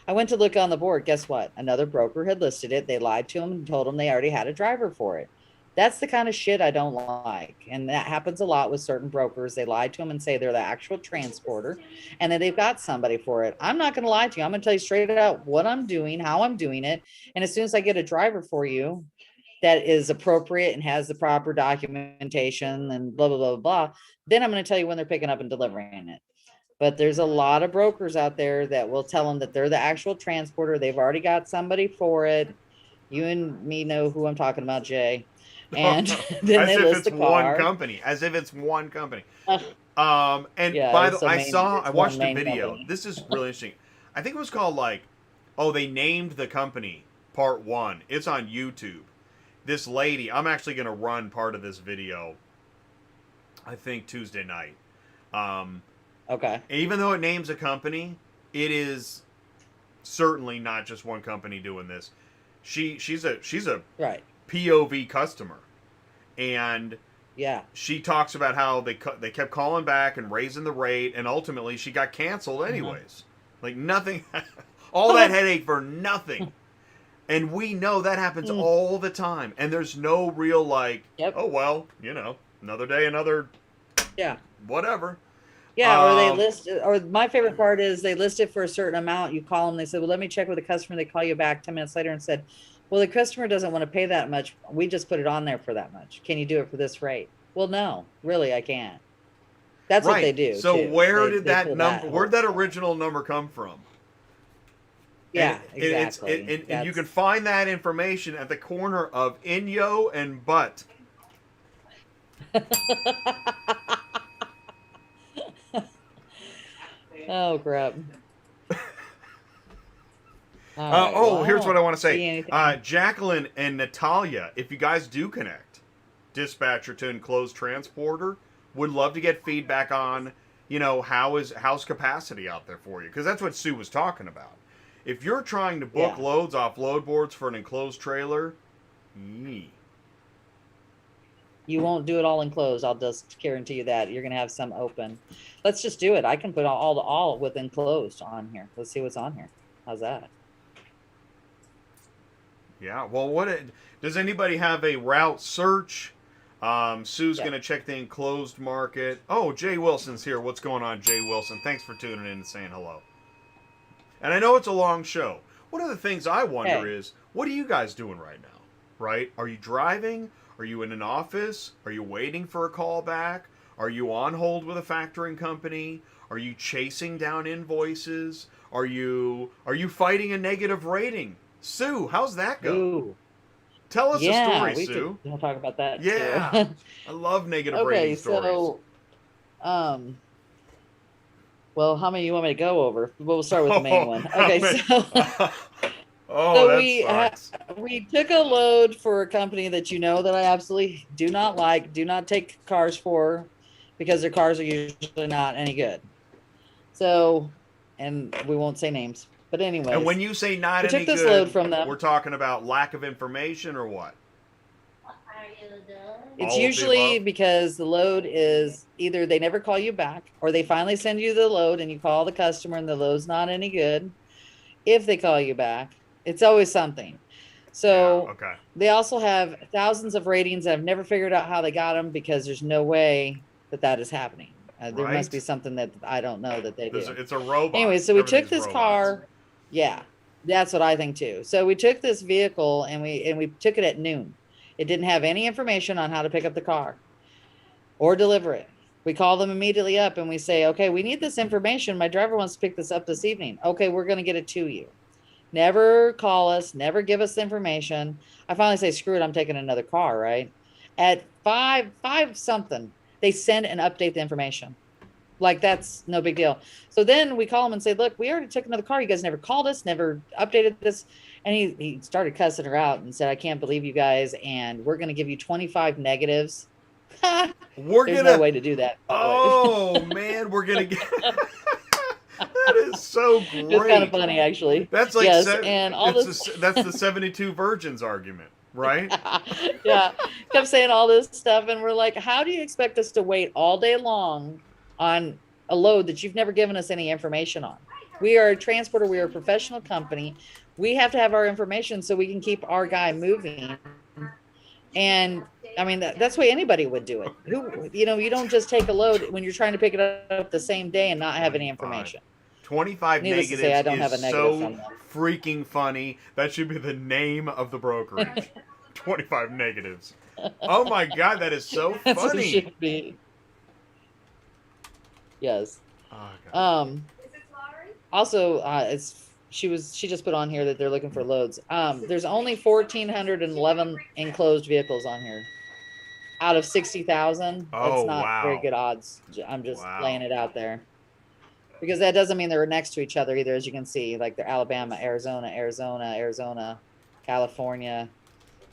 I went to look on the board. Guess what? Another broker had listed it. They lied to him and told him they already had a driver for it. That's the kind of shit I don't like. And that happens a lot with certain brokers. They lie to them and say they're the actual transporter and that they've got somebody for it. I'm not going to lie to you. I'm going to tell you straight out what I'm doing, how I'm doing it. And as soon as I get a driver for you that is appropriate and has the proper documentation and blah, blah, blah, blah, then I'm going to tell you when they're picking up and delivering it. But there's a lot of brokers out there that will tell them that they're the actual transporter. They've already got somebody for it. You and me know who I'm talking about, Jay. And then they list the car. As if it's one company. I watched the video. Company. This is really interesting. I think it was called they named the company Part 1. It's on YouTube. This lady, I'm actually going to run part of this video, I think Tuesday night. Okay. Even though it names a company, it is certainly not just one company doing this. She's a right. POV customer, and she talks about how they kept calling back and raising the rate, and ultimately she got canceled anyways. Like nothing, all that headache for nothing. And we know that happens all the time, and there's no real oh well, another day, another whatever. Yeah, or they list, or my favorite part is they list it for a certain amount. You call them, they said, well, let me check with the customer. They call you back 10 minutes later and said, well, the customer doesn't want to pay that much. We just put it on there for that much. Can you do it for this rate? Well, no, really, I can't. That's what they Right. do So too. where did They that pull number? that Where'd whole that stuff. original number come from? Yeah, And exactly. and you can find that information at the corner of Inyo and Butt. Oh, crap. All right, well, Here's what I want to see say. anything. Jacqueline and Natalia, if you guys do connect, dispatcher to enclosed transporter, would love to get feedback on, how's capacity out there for you? Because that's what Sue was talking about. If you're trying to book Yeah. loads off load boards for an enclosed trailer, yee. You won't do it all enclosed. I'll just guarantee you that. You're going to have some open. Let's just do it. I can put all with enclosed on here. Let's see what's on here. How's that? Yeah. Well, does anybody have a route search? Sue's Yeah. going to check the enclosed market. Oh, Jay Wilson's here. What's going on, Jay Wilson? Thanks for tuning in and saying hello. And I know it's a long show. One of the things I wonder is, what are you guys doing right now? Right? Are you driving? Are you in an office? Are you waiting for a call back? Are you on hold with a factoring company? Are you chasing down invoices? Are you fighting a negative rating? Sue, how's that go? Ooh. Tell us a story, we Sue. we'll talk about that Yeah. too. I love negative Okay, rating stories. so well, how many you want me to go over? We'll start with the main one. Okay, so Oh, that we sucks. we took a load for a company that you know that I absolutely do not like, do not take cars for, because their cars are usually not any good. So, and we won't say names, but anyways. And when you say not we any took this good, load from them. we're talking about lack of information or what? It's All of the usually above? because the load is either they never call you back, or they finally send you the load and you call the customer and the load's not any good. If they call you back, it's always something. So Yeah, okay. they also have thousands of ratings. I've never figured out how they got them, because there's no way that is happening. There Right? must be something that I don't know that they do. It's a robot. Anyway, so we took Everything's this robots. car. Yeah, that's what I think too. So we took this vehicle and we took it at noon. It didn't have any information on how to pick up the car or deliver it. We call them immediately up and we say, okay, we need this information. My driver wants to pick this up this evening. Okay, we're going to get it to you. Never call us, never give us the information. I finally say, screw it, I'm taking another car, right? At five something, they send and update the information. Like, that's no big deal. So then we call them and say, look, we already took another car. You guys never called us, never updated this. And he started cussing her out and said, I can't believe you guys. And we're going to give you 25 negatives. There's no way to do that. Oh, man, we're going to get... That is so great. It's kind of funny, actually. That's like and all this... that's the 72 virgins argument, right? Yeah. Kept saying all this stuff. And we're like, how do you expect us to wait all day long on a load that you've never given us any information on? We are a transporter. We are a professional company. We have to have our information so we can keep our guy moving. And I mean, that's the way anybody would do it. You don't just take a load when you're trying to pick it up the same day and not have any information. 25 Needless to negatives say, I don't have a negative so from them. freaking funny. That should be the name of the brokerage. 25 negatives. Oh my God, that is so That's what it funny. should be. Yes. Oh, God. Also, she just put on here that they're looking for loads. There's only 1,411 enclosed vehicles on here out of 60,000. Oh, That's not wow. very good odds. I'm just Wow. laying it out there, because that doesn't mean they're next to each other either. As you can see, like they're Alabama, Arizona, California.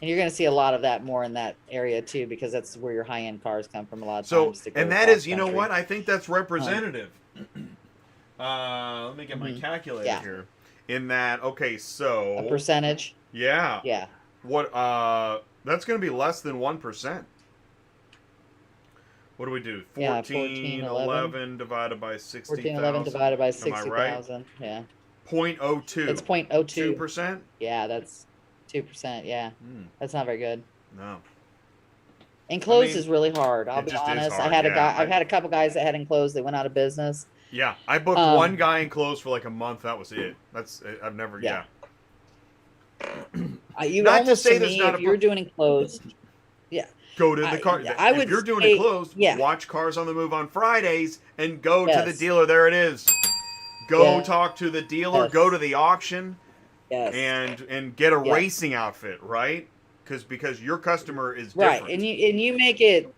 And you're going to see a lot of that more in that area too, because that's where your high-end cars come from a lot of times. To go and that across is, you know country. what? I think that's representative. Let me get my calculator Yeah. here. In that, okay, so A percentage. yeah, Yeah. what? That's going to be less than 1%. What do we do? 1411 divided by 60,000. 1411 divided by Am I 60,000. Yeah. 0.02. It's 0.02. 2%? Yeah, that's 2%. Yeah. That's not very good. No. Enclosed mean, is really hard. I'll it be just is honest. I hard. had a Yeah, guy. I've had a couple guys that had enclosed. They went out of business. yeah. I booked one Um, guy enclosed for like a month. That was it. I've never. yeah. Yeah. You Not to almost to say there's me, not if you're doing enclosed, yeah. go to the car. I If would you're doing say, enclosed, yeah, watch Cars on the Move on Fridays and go to the yes, dealer. There it is. Go yes, talk to the dealer. Go to yes, the auction yes, and get a yeah. racing outfit, right? Because your customer is Right. different. And you make it,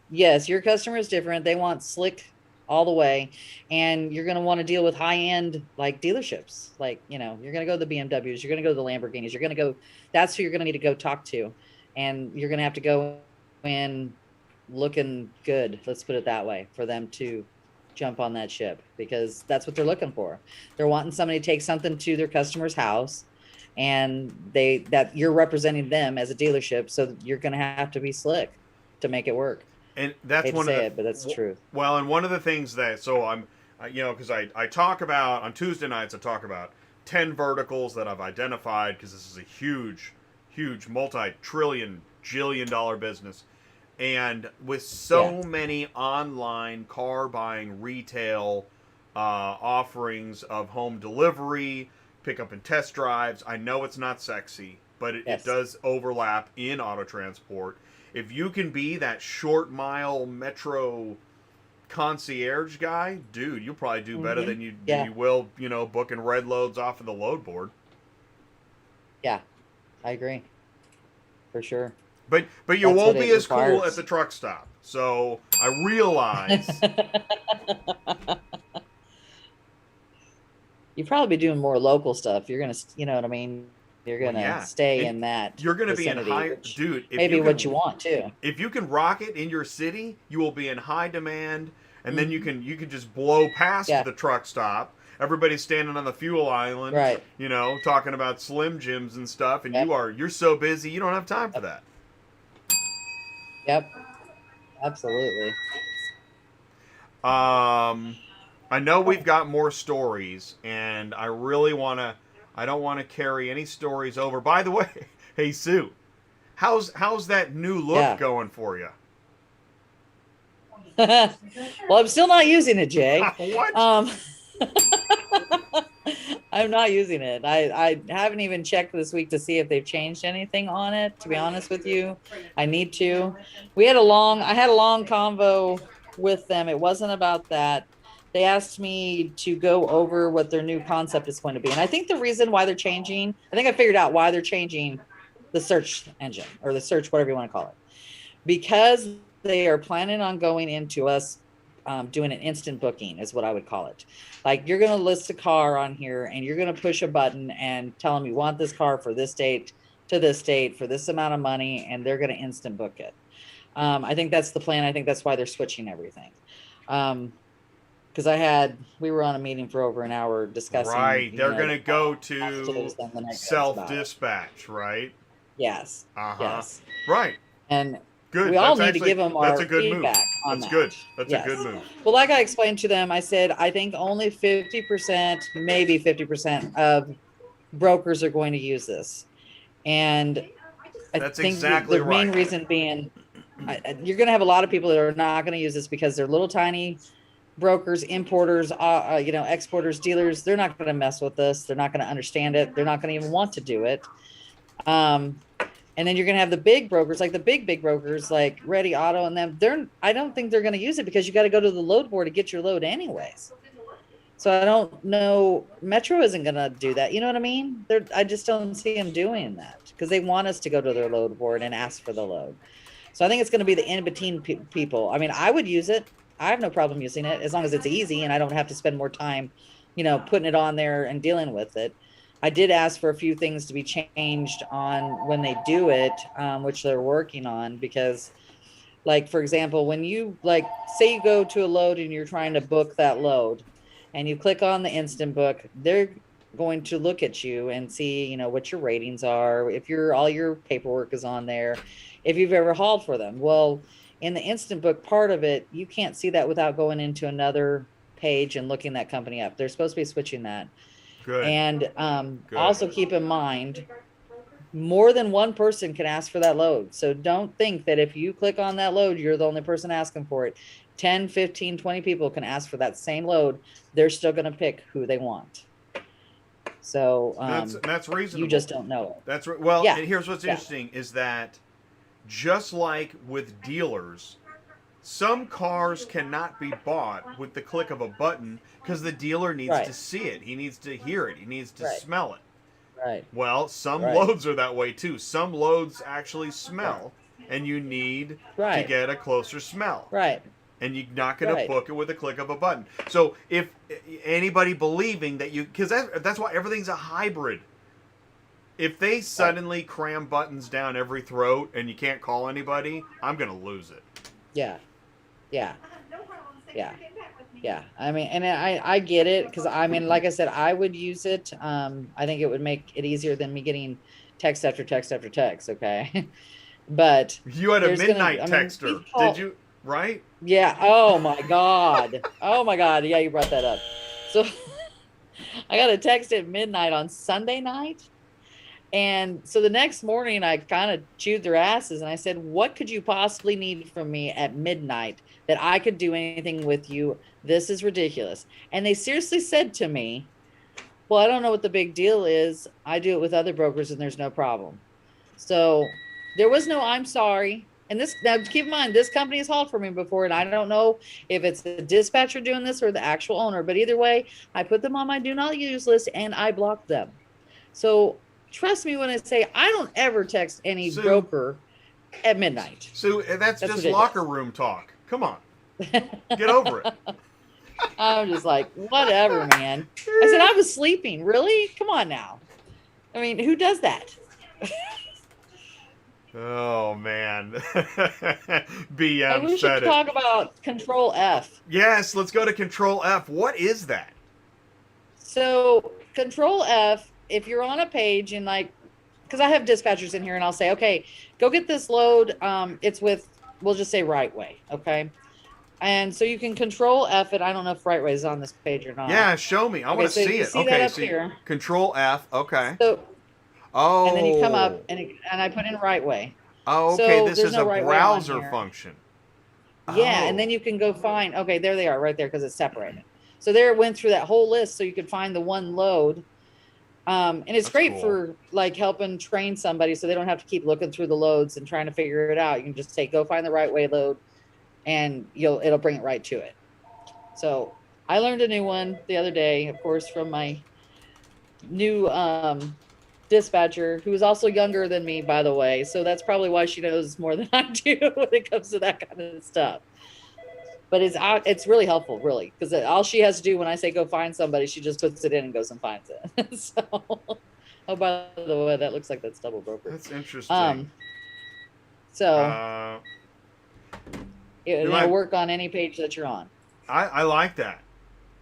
yes, your customer is different. They want slick all the way. And you're going to want to deal with high end like dealerships. Like, you're going to go to the BMWs, you're going to go to the Lamborghinis, you're going to go, that's who you're going to need to go talk to. And you're going to have to go in looking good. Let's put it that way for them to jump on that ship, because that's what they're looking for. They're wanting somebody to take something to their customer's house, and that you're representing them as a dealership, so you're going to have to be slick to make it work. And that's Hate to one of say the it, but that's the truth. well, and one of the things that because I talk about on Tuesday nights, I talk about 10 verticals that I've identified, because this is a huge multi-trillion jillion dollar business. And with so many online car buying retail offerings of home delivery, pickup and test drives, I know it's not sexy, but it does overlap in auto transport. If you can be that short mile metro concierge guy, dude, you'll probably do better than you will, booking red loads off of the load board. Yeah, I agree. For sure. But you That's won't what be it as cool requires. at the truck stop. So I realize You probably be doing more local stuff. You're gonna, you know what I mean? You're gonna stay And in that you're gonna be in vicinity, high, which dude. If maybe you what can, you want too. if you can rock it in your city, you will be in high demand, and then Mhm. you can just blow past Yeah. the truck stop. Everybody's standing on the fuel island, Right. talking about Slim Jims and stuff, and Yep. you're so busy you don't have time for that. Yep. Absolutely. I know we've got more stories, and I don't want to carry any stories over. By the way, hey Sue, how's that new look going for you? Well, I'm still not using it, Jay. What? I'm not using it. I haven't even checked this week to see if they've changed anything on it, to be honest with you. I need to. I had a long convo with them. It wasn't about that. They asked me to go over what their new concept is going to be. And I think the reason why they're changing, I think I figured out why they're changing the search engine, or the search, whatever you want to call it. Because they are planning on going into us doing an instant booking, is what I would call it. Like, you're going to list a car on here, and you're going to push a button and tell them you want this car for this date to this date for this amount of money, and they're going to instant book it. I think that's the plan. I think that's why they're switching everything. Because we were on a meeting for over an hour discussing. Right, they're going to go to self-dispatch, right? Yes. Yes. Right. And good. We all need to give them our feedback on that. That's good. That's a good move. Well, like I explained to them, I said, I think only 50%, maybe 50% of brokers are going to use this. And That's think exactly the main right. reason being, you're going to have a lot of people that are not going to use this because they're little tiny brokers, importers, exporters, dealers. They're not going to mess with this. They're not going to understand it. They're not going to even want to do it. And then you're going to have the big brokers, like the big brokers, like Ready Auto and them. I don't think they're going to use it because you got to go to the load board to get your load anyways. So I don't know. Metro isn't going to do that. You know what I mean? I just don't see them doing that because they want us to go to their load board and ask for the load. So I think it's going to be the in-between people. I mean, I would use it. I have no problem using it as long as it's easy and I don't have to spend more time, putting it on there and dealing with it. I did ask for a few things to be changed on when they do it, which they're working on, because, like, for example, when you, like, say you go to a load and you're trying to book that load and you click on the instant book, they're going to look at you and see, what your ratings are, if all your paperwork is on there, if you've ever hauled for them. Well, in the instant book part of it, you can't see that without going into another page and looking that company up. They're supposed to be switching that. Good. And Good. also keep in mind more than one person can ask for that load. So don't think that if you click on that load, you're the only person asking for it. 10, 15, 20 people can ask for that same load. They're still going to pick who they want. So that's reasonable. you just don't know it. That's well. Yeah. And here's what's interesting is that just like with dealers, some cars cannot be bought with the click of a button because the dealer needs Right. to see it. He needs to hear it. He needs to Right. smell it. Right. Well, some Right. loads are that way too. Some loads actually smell, and you need to Right. get a closer smell. Right. And you're not going Right. to book it with a click of a button. So if anybody believing that you, because that's why everything's a hybrid. If they suddenly cram buttons down every throat and you can't call anybody, I'm going to lose it. Yeah. Yeah. No problem. Thanks Yeah. for getting back with me. Yeah. I mean, and I get it because I mean, like I said, I would use it. I think it would make it easier than me getting text after text after text. Okay. But You had a there's gonna- midnight I mean, texter, people- did you? Right? yeah. Oh my God. Oh my God. Yeah, you brought that up. So I got a text at midnight on Sunday night. And so the next morning, I kind of chewed their asses and I said, what could you possibly need from me at midnight that I could do anything with you? This is ridiculous. And they seriously said to me, well, I don't know what the big deal is. I do it with other brokers and there's no problem. So there was no, I'm sorry. And this, now keep in mind, this company has hauled for me before, and I don't know if it's the dispatcher doing this or the actual owner, but either way, I put them on my do not use list and I blocked them. So trust me when I say I don't ever text any Sue. broker at midnight. So that's just ridiculous. locker room talk. Come on. Get over it. I'm just like, whatever, man. I said, I was sleeping. Really? Come on now. I mean, who does that? Oh, man. I BM we should said it. talk about Control F. Yes, let's go to Control F. What is that? So Control F, if you're on a page and like, because I have dispatchers in here and I'll say, okay, go get this load. It's with, we'll just say Right Way. Okay. And so you can Control F it. I don't know if Right Way is on this page or not. Yeah, show me. I want to so see you it. see Okay, that up so here. Control F. Okay. So, Oh. and then you come up and I put in Right Way. Oh, okay. so This there's is no a right way on browser here. function. Yeah, Oh. and then you can go find, okay, there they are right there because it's separated. So there it went through that whole list so you could find the one load. And it's That's great cool. for like helping train somebody so they don't have to keep looking through the loads and trying to figure it out. You can just say, go find the Right Way load and it'll bring it right to it. So I learned a new one the other day, of course, from my new dispatcher, who is also younger than me, by the way. So that's probably why she knows more than I do when it comes to that kind of stuff. But it's really helpful, really, because all she has to do when I say go find somebody, she just puts it in and goes and finds it. So, oh, by the way, that looks like that's double broker. That's interesting. So it'll might- work on any page that you're on. I like that.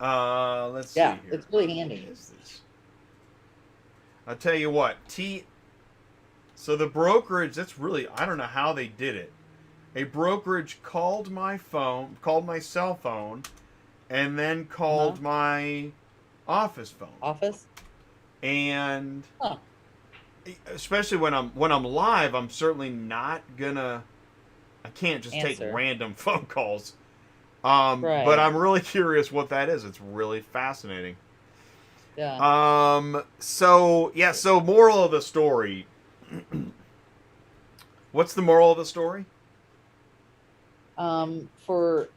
Let's see Yeah, here. it's really handy. What is this? I'll tell you what. So the brokerage, that's really, I don't know how they did it. A brokerage called my cell phone, and then called my office phone. Office? And Huh. especially when I'm live, I'm certainly not gonna. I can't just take Answer. random phone calls. Right. But I'm really curious what that is. It's really fascinating. Yeah. So moral of the story. What's the moral of the story? For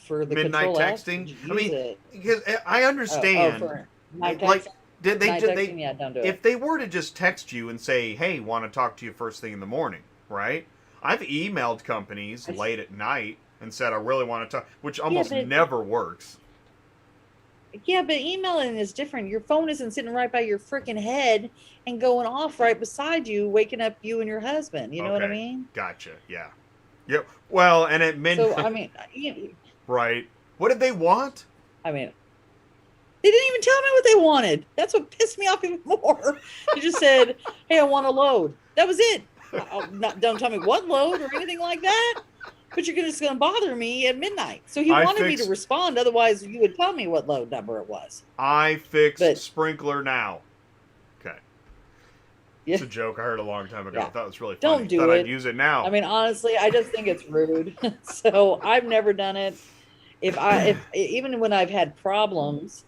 the Midnight Control F, texting. use I mean, it. because I understand. for night like, texting? did they? Night Did they? texting, yeah, don't do it. If they were to just text you and say, "Hey, want to talk to you first thing in the morning," right? I've emailed companies late at night and said, "I really want to talk," which almost but- never works. Yeah, but emailing is different. Your phone isn't sitting right by your freaking head and going off right beside you, waking up you and your husband. You know what I Okay. mean? Gotcha. Yeah. Yep. Well, and at midnight, So I mean, right? What did they want? they didn't even tell me what they wanted. That's what pissed me off even more. They just said, "Hey, I want a load." That was it. Don't tell me what load or anything like that. But you're just going to bother me at midnight. So he wanted me to respond. Otherwise, you would tell me what load number it was. I fixed sprinkler now. Okay. Yeah. It's a joke I heard a long time ago. Yeah. I thought it was really funny. Don't do Thought I'd it. use it now. I mean, honestly, I just think it's rude. So I've never done it. If even when I've had problems,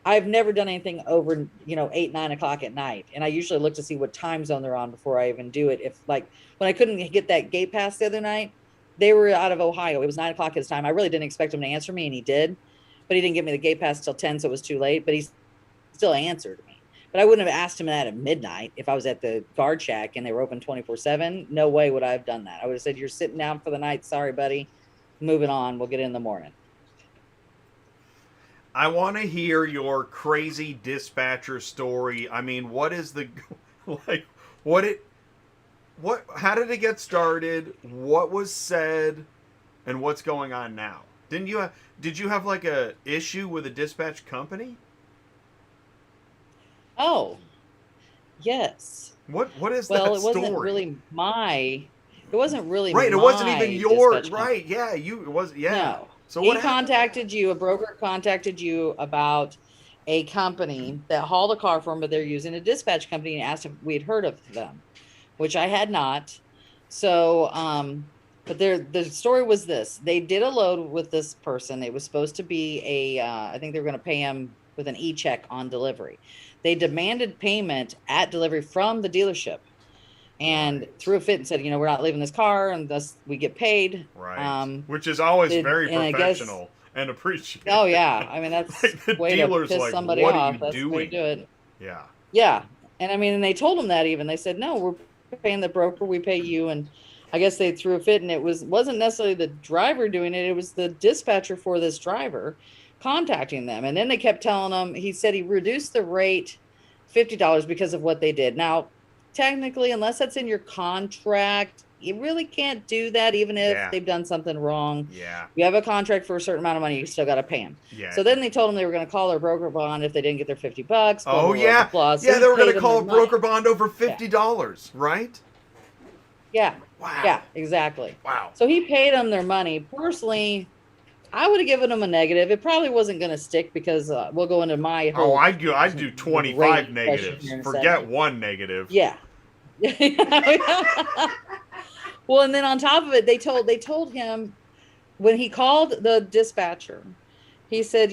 I've never done anything over, 8, 9 o'clock at night. And I usually look to see what time zone they're on before I even do it. If like when I couldn't get that gate pass the other night, they were out of Ohio. It was 9 o'clock his time. I really didn't expect him to answer me, and he did, but he didn't give me the gate pass till 10, so it was too late. But he still answered me. But I wouldn't have asked him that at midnight if I was at the guard shack and they were open 24/7. No way would I have done that. I would have said, "You're sitting down for the night. Sorry, buddy. Moving on. We'll get in the morning." I want to hear your crazy dispatcher story. I mean, what is the like? How did it get started? What was said, and what's going on now? Did you have like a issue with a dispatch company? Oh, yes. What is Well, that it wasn't story? really it wasn't really Right, it wasn't my even yours. dispatch company. Right, yeah, it was, yeah. No. So He what happened? contacted you, a broker contacted you about a company that hauled a car for him, but they're using a dispatch company, and asked if we had heard of them, which I had not. So, but the story was this: they did a load with this person. It was supposed to be I think they were going to pay him with an e-check on delivery. They demanded payment at delivery from the dealership, and Right. threw a fit and said, we're not leaving this car, and thus we get paid. Right. Which is always very and I guess- professional and appreciated. Oh yeah, I mean that's Like, the way to dealer's piss like, somebody "What are off. you That's the way doing?" to do it. Yeah. Yeah, and I mean, and they told him that even. They said, "No, we're paying the broker. We pay you." And I guess they threw a fit, and it wasn't necessarily the driver doing it. It was the dispatcher for this driver contacting them, and then they kept telling him. He said he reduced the rate $50 because of what they did. Now, technically, unless that's in your contract, you really can't do that, even if Yeah. they've done something wrong. Yeah. You have a contract for a certain amount of money, you still got to pay them. Yeah. So then they told them they were going to call their broker bond if they didn't get their $50. Blah, Oh blah, yeah. blah, blah. So Yeah, he they were paid going to them call a their money. broker bond over $50, right? Yeah, Wow. yeah, exactly. Wow. So he paid them their money. Personally, I would have given them a negative. It probably wasn't going to stick because we'll go into my whole. Oh, I'd do 25 rate negatives. question here in a Forget second. one negative. Yeah. Well, and then on top of it, they told him when he called the dispatcher, he said,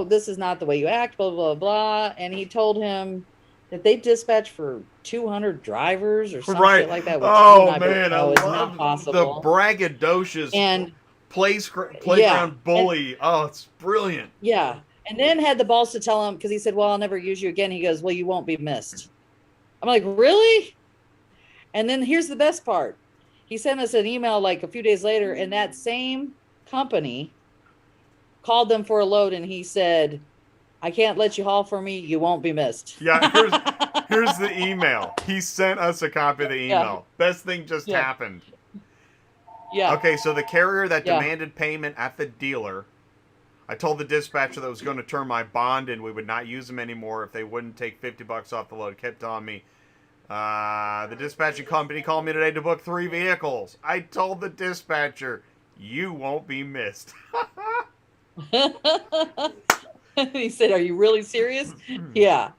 this is not the way you act, blah, blah, blah. And he told him that they dispatch for 200 drivers or something Right. like that. Which Oh I man, I is not love the possible. braggadocious And playground bully. Oh, it's brilliant. yeah. And then had the balls to tell him, because he said, well, I'll never use you again. He goes, well, you won't be missed. I'm like, really? And then here's the best part. He sent us an email like a few days later, and that same company called them for a load, and he said, I can't let you haul for me. You won't be missed. Yeah, here's the email. He sent us a copy of the email. Best thing just happened. Yeah. Okay, so the carrier that Yeah. demanded payment at the dealer, I told the dispatcher that was going to turn my bond in. We would not use them anymore if they wouldn't take $50 off the load. Kept on me. The dispatching company called me today to book 3 vehicles. I told the dispatcher, you won't be missed. He said, are you really serious? Yeah.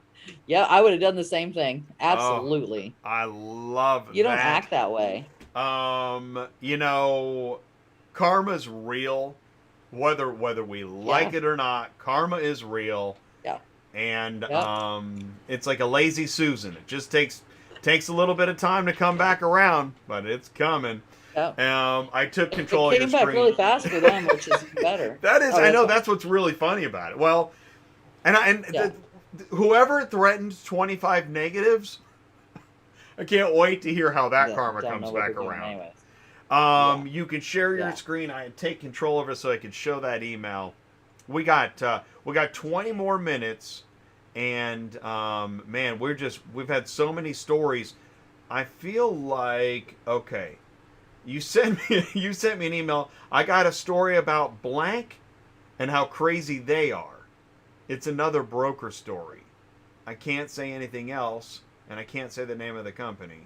Yeah, I would have done the same thing. Absolutely. I love You don't that. act that way. Karma's real. Whether we like it or not, karma is real. Yeah. And Yep. it's like a lazy Susan. It just takes a little bit of time to come back around, but it's coming. Yeah. I took control It of came your back screen. really fast for them, which is better. That is, Oh, I know fine. that's what's really funny about it. Well, Yeah. whoever threatened 25 negatives, I can't wait to hear how that Yeah, karma don't comes know what back they're doing around. anyways. You can share your Yeah. screen. I take control of it so I can show that email. We got 20 more minutes, and man, we've had so many stories. I feel like okay. You sent me an email. I got a story about blank and how crazy they are. It's another broker story. I can't say anything else, and I can't say the name of the company.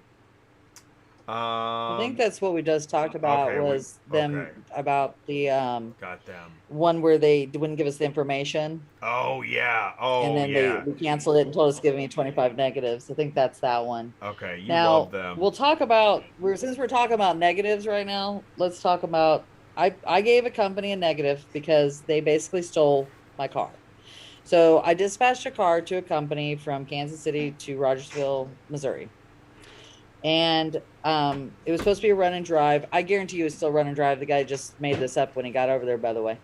I think that's what we just talked about okay, was them about the got them. one where they wouldn't give us the information. Oh yeah. And Oh then yeah. we canceled it and told us to give me 25 negatives. I think that's that one. Okay, you love Now them. we'll talk about since we're talking about negatives right now, let's talk about I gave a company a negative because they basically stole my car. So I dispatched a car to a company from Kansas City to Rogersville, Missouri. And it was supposed to be a run and drive. I guarantee you it's still run and drive. The guy just made this up when he got over there, by the way.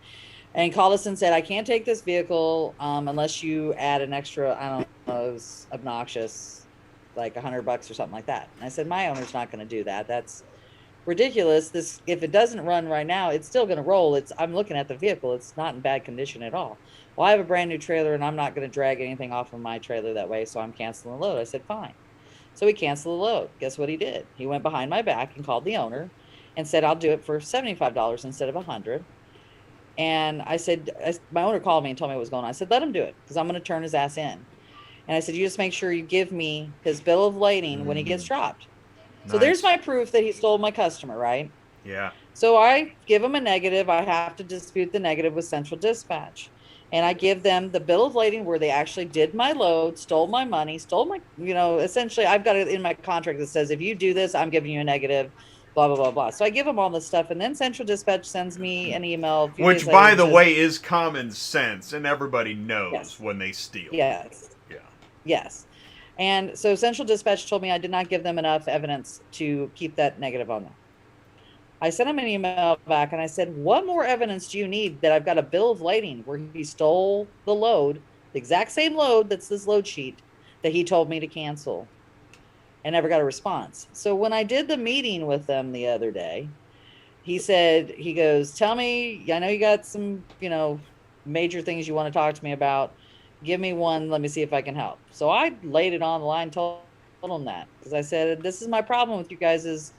And he called us and said, I can't take this vehicle unless you add an extra, I don't know, it was obnoxious, like $100 or something like that. And I said, my owner's not going to do that. That's ridiculous. This, if it doesn't run right now, it's still going to roll. I'm looking at the vehicle. It's not in bad condition at all. Well, I have a brand new trailer and I'm not going to drag anything off of my trailer that way. So I'm canceling the load. I said, fine. So he canceled the load. Guess what he did? He went behind my back and called the owner and said, I'll do it for $75 instead of $100. And I said, my owner called me and told me what was going on. I said, let him do it because I'm going to turn his ass in. And I said, you just make sure you give me his bill of lading when he gets dropped. Nice. So there's my proof that he stole my customer, right? Yeah. So I give him a negative. I have to dispute the negative with Central Dispatch. And I give them the bill of lading where they actually did my load, stole my money, stole my, essentially I've got it in my contract that says, if you do this, I'm giving you a negative, blah, blah, blah, blah. So I give them all this stuff. And then Central Dispatch sends me an email. Which, by the way, is common sense. And everybody knows when they steal. Yes. Yeah. Yes. And so Central Dispatch told me I did not give them enough evidence to keep that negative on them. I sent him an email back and I said, what more evidence do you need that I've got a bill of lading where he stole the load, the exact same load that's this load sheet that he told me to cancel, and never got a response. So when I did the meeting with them the other day, he goes, tell me, I know you got some, major things you want to talk to me about. Give me one. Let me see if I can help. So I laid it on the line, told him that, because I said, this is my problem with you guys is,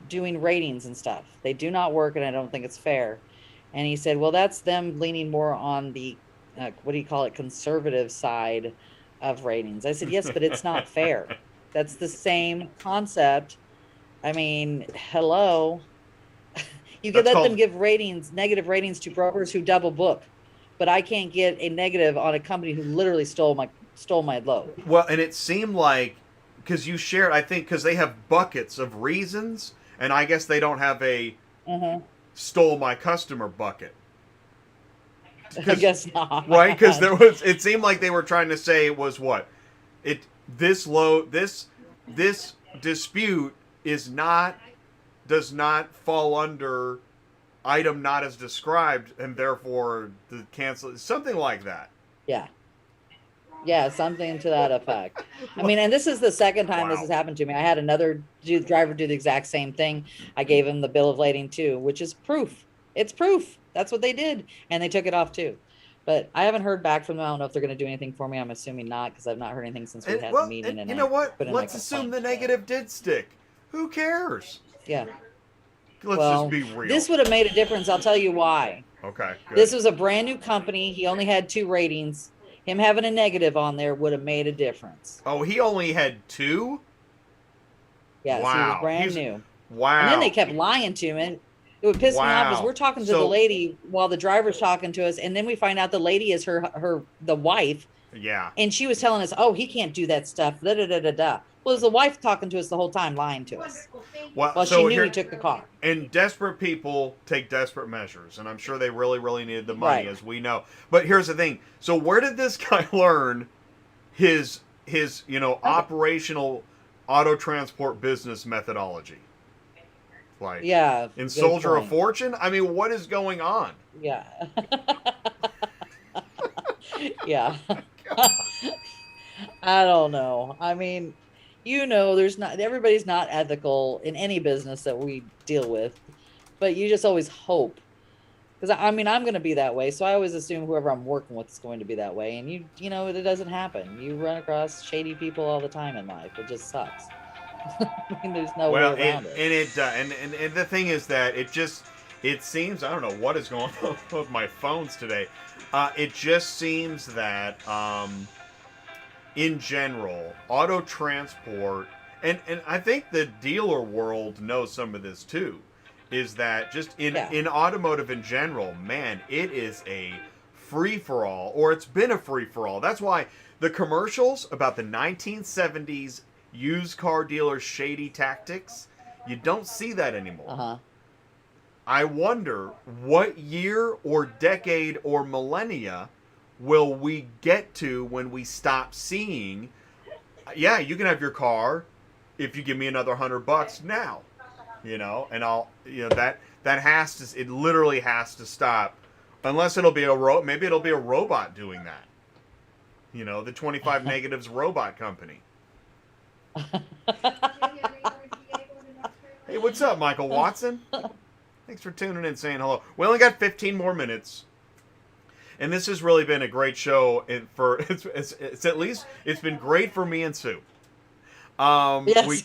doing ratings and stuff. They do not work and I don't think it's fair. And he said, well, that's them leaning more on the, what do you call it, conservative side of ratings. I said, yes, but it's not fair. That's the same concept. I mean, hello. You could let them give negative ratings to brokers who double book, but I can't get a negative on a company who literally stole my load. Well, and it seemed like, because you shared, I think, because they have buckets of reasons, and I guess they don't have a stole my customer bucket. I guess not. Right? Because it seemed like they were trying to say it was what? This dispute does not fall under item not as described, and therefore the cancel, something like that. Yeah. Yeah, something to that effect. I mean, and this is the second time this has happened to me. I had another driver do the exact same thing. I gave him the bill of lading too, which is proof. It's proof. That's what they did. And they took it off too. But I haven't heard back from them. I don't know if they're going to do anything for me. I'm assuming not because I've not heard anything since we had the meeting. And you know what? Let's assume the negative did stick. Who cares? Yeah. Let's just be real. This would have made a difference. I'll tell you why. Okay. Good. This was a brand new company. He only had 2 ratings. Him having a negative on there would have made a difference. Oh, he only had 2? Yes, wow. He was brand new. Wow. And then they kept lying to him. It would piss me off because we're talking to the lady while the driver's talking to us, and then we find out the lady is the wife. Yeah. And she was telling us, "Oh, he can't do that stuff." Da da da da da. Well, it was the wife talking to us the whole time, lying to us. Well, she knew he took the car. And desperate people take desperate measures, and I'm sure they really, really needed the money, as we know. But here's the thing: so where did this guy learn his operational auto transport business methodology? Like, in Soldier of Fortune? I mean, what is going on? Yeah. Yeah. I don't know. I mean, everybody's not ethical in any business that we deal with, but you just always hope. Because I mean, I'm going to be that way, so I always assume whoever I'm working with is going to be that way, and it doesn't happen. You run across shady people all the time in life. It just sucks. I mean, there's no way around it. And the thing is that it seems, I don't know what is going on with my phones today. It just seems that in general, auto transport, And I think the dealer world knows some of this too. Is that just Yeah. in automotive in general, man, it is a free for all, or it's been a free for all. That's why the commercials about the 1970s used car dealers' shady tactics, you don't see that anymore. Uh-huh. I wonder what year or decade or millennia will we get to when we stop seeing, yeah, you can have your car if you give me another $100 now, and I'll, that has to, it literally has to stop, unless it'll be maybe it'll be a robot doing that, the 25 negatives robot company. Hey, what's up, Michael Watson? Thanks for tuning in and saying hello. We only got 15 more minutes. And this has really been a great show. It's at least, it's been great for me and Sue. Yes.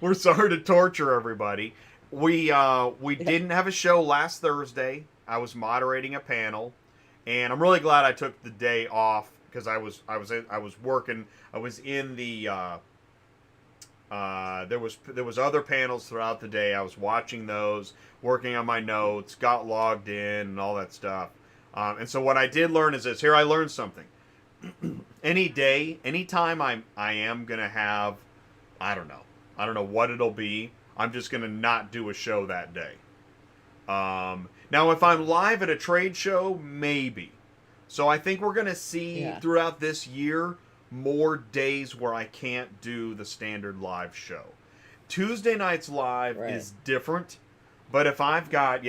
We're sorry to torture everybody. We didn't have a show last Thursday. I was moderating a panel, and I'm really glad I took the day off because I was working. I was in the there was other panels throughout the day. I was watching those, working on my notes, got logged in, and all that stuff. And so what I did learn is this. Here I learned something. Anytime I am gonna have, I don't know what it'll be. I'm just gonna not do a show that day. Now if I'm live at a trade show, maybe. So I think we're gonna see throughout this year more days where I can't do the standard live show. Tuesday nights live is different, but if I've got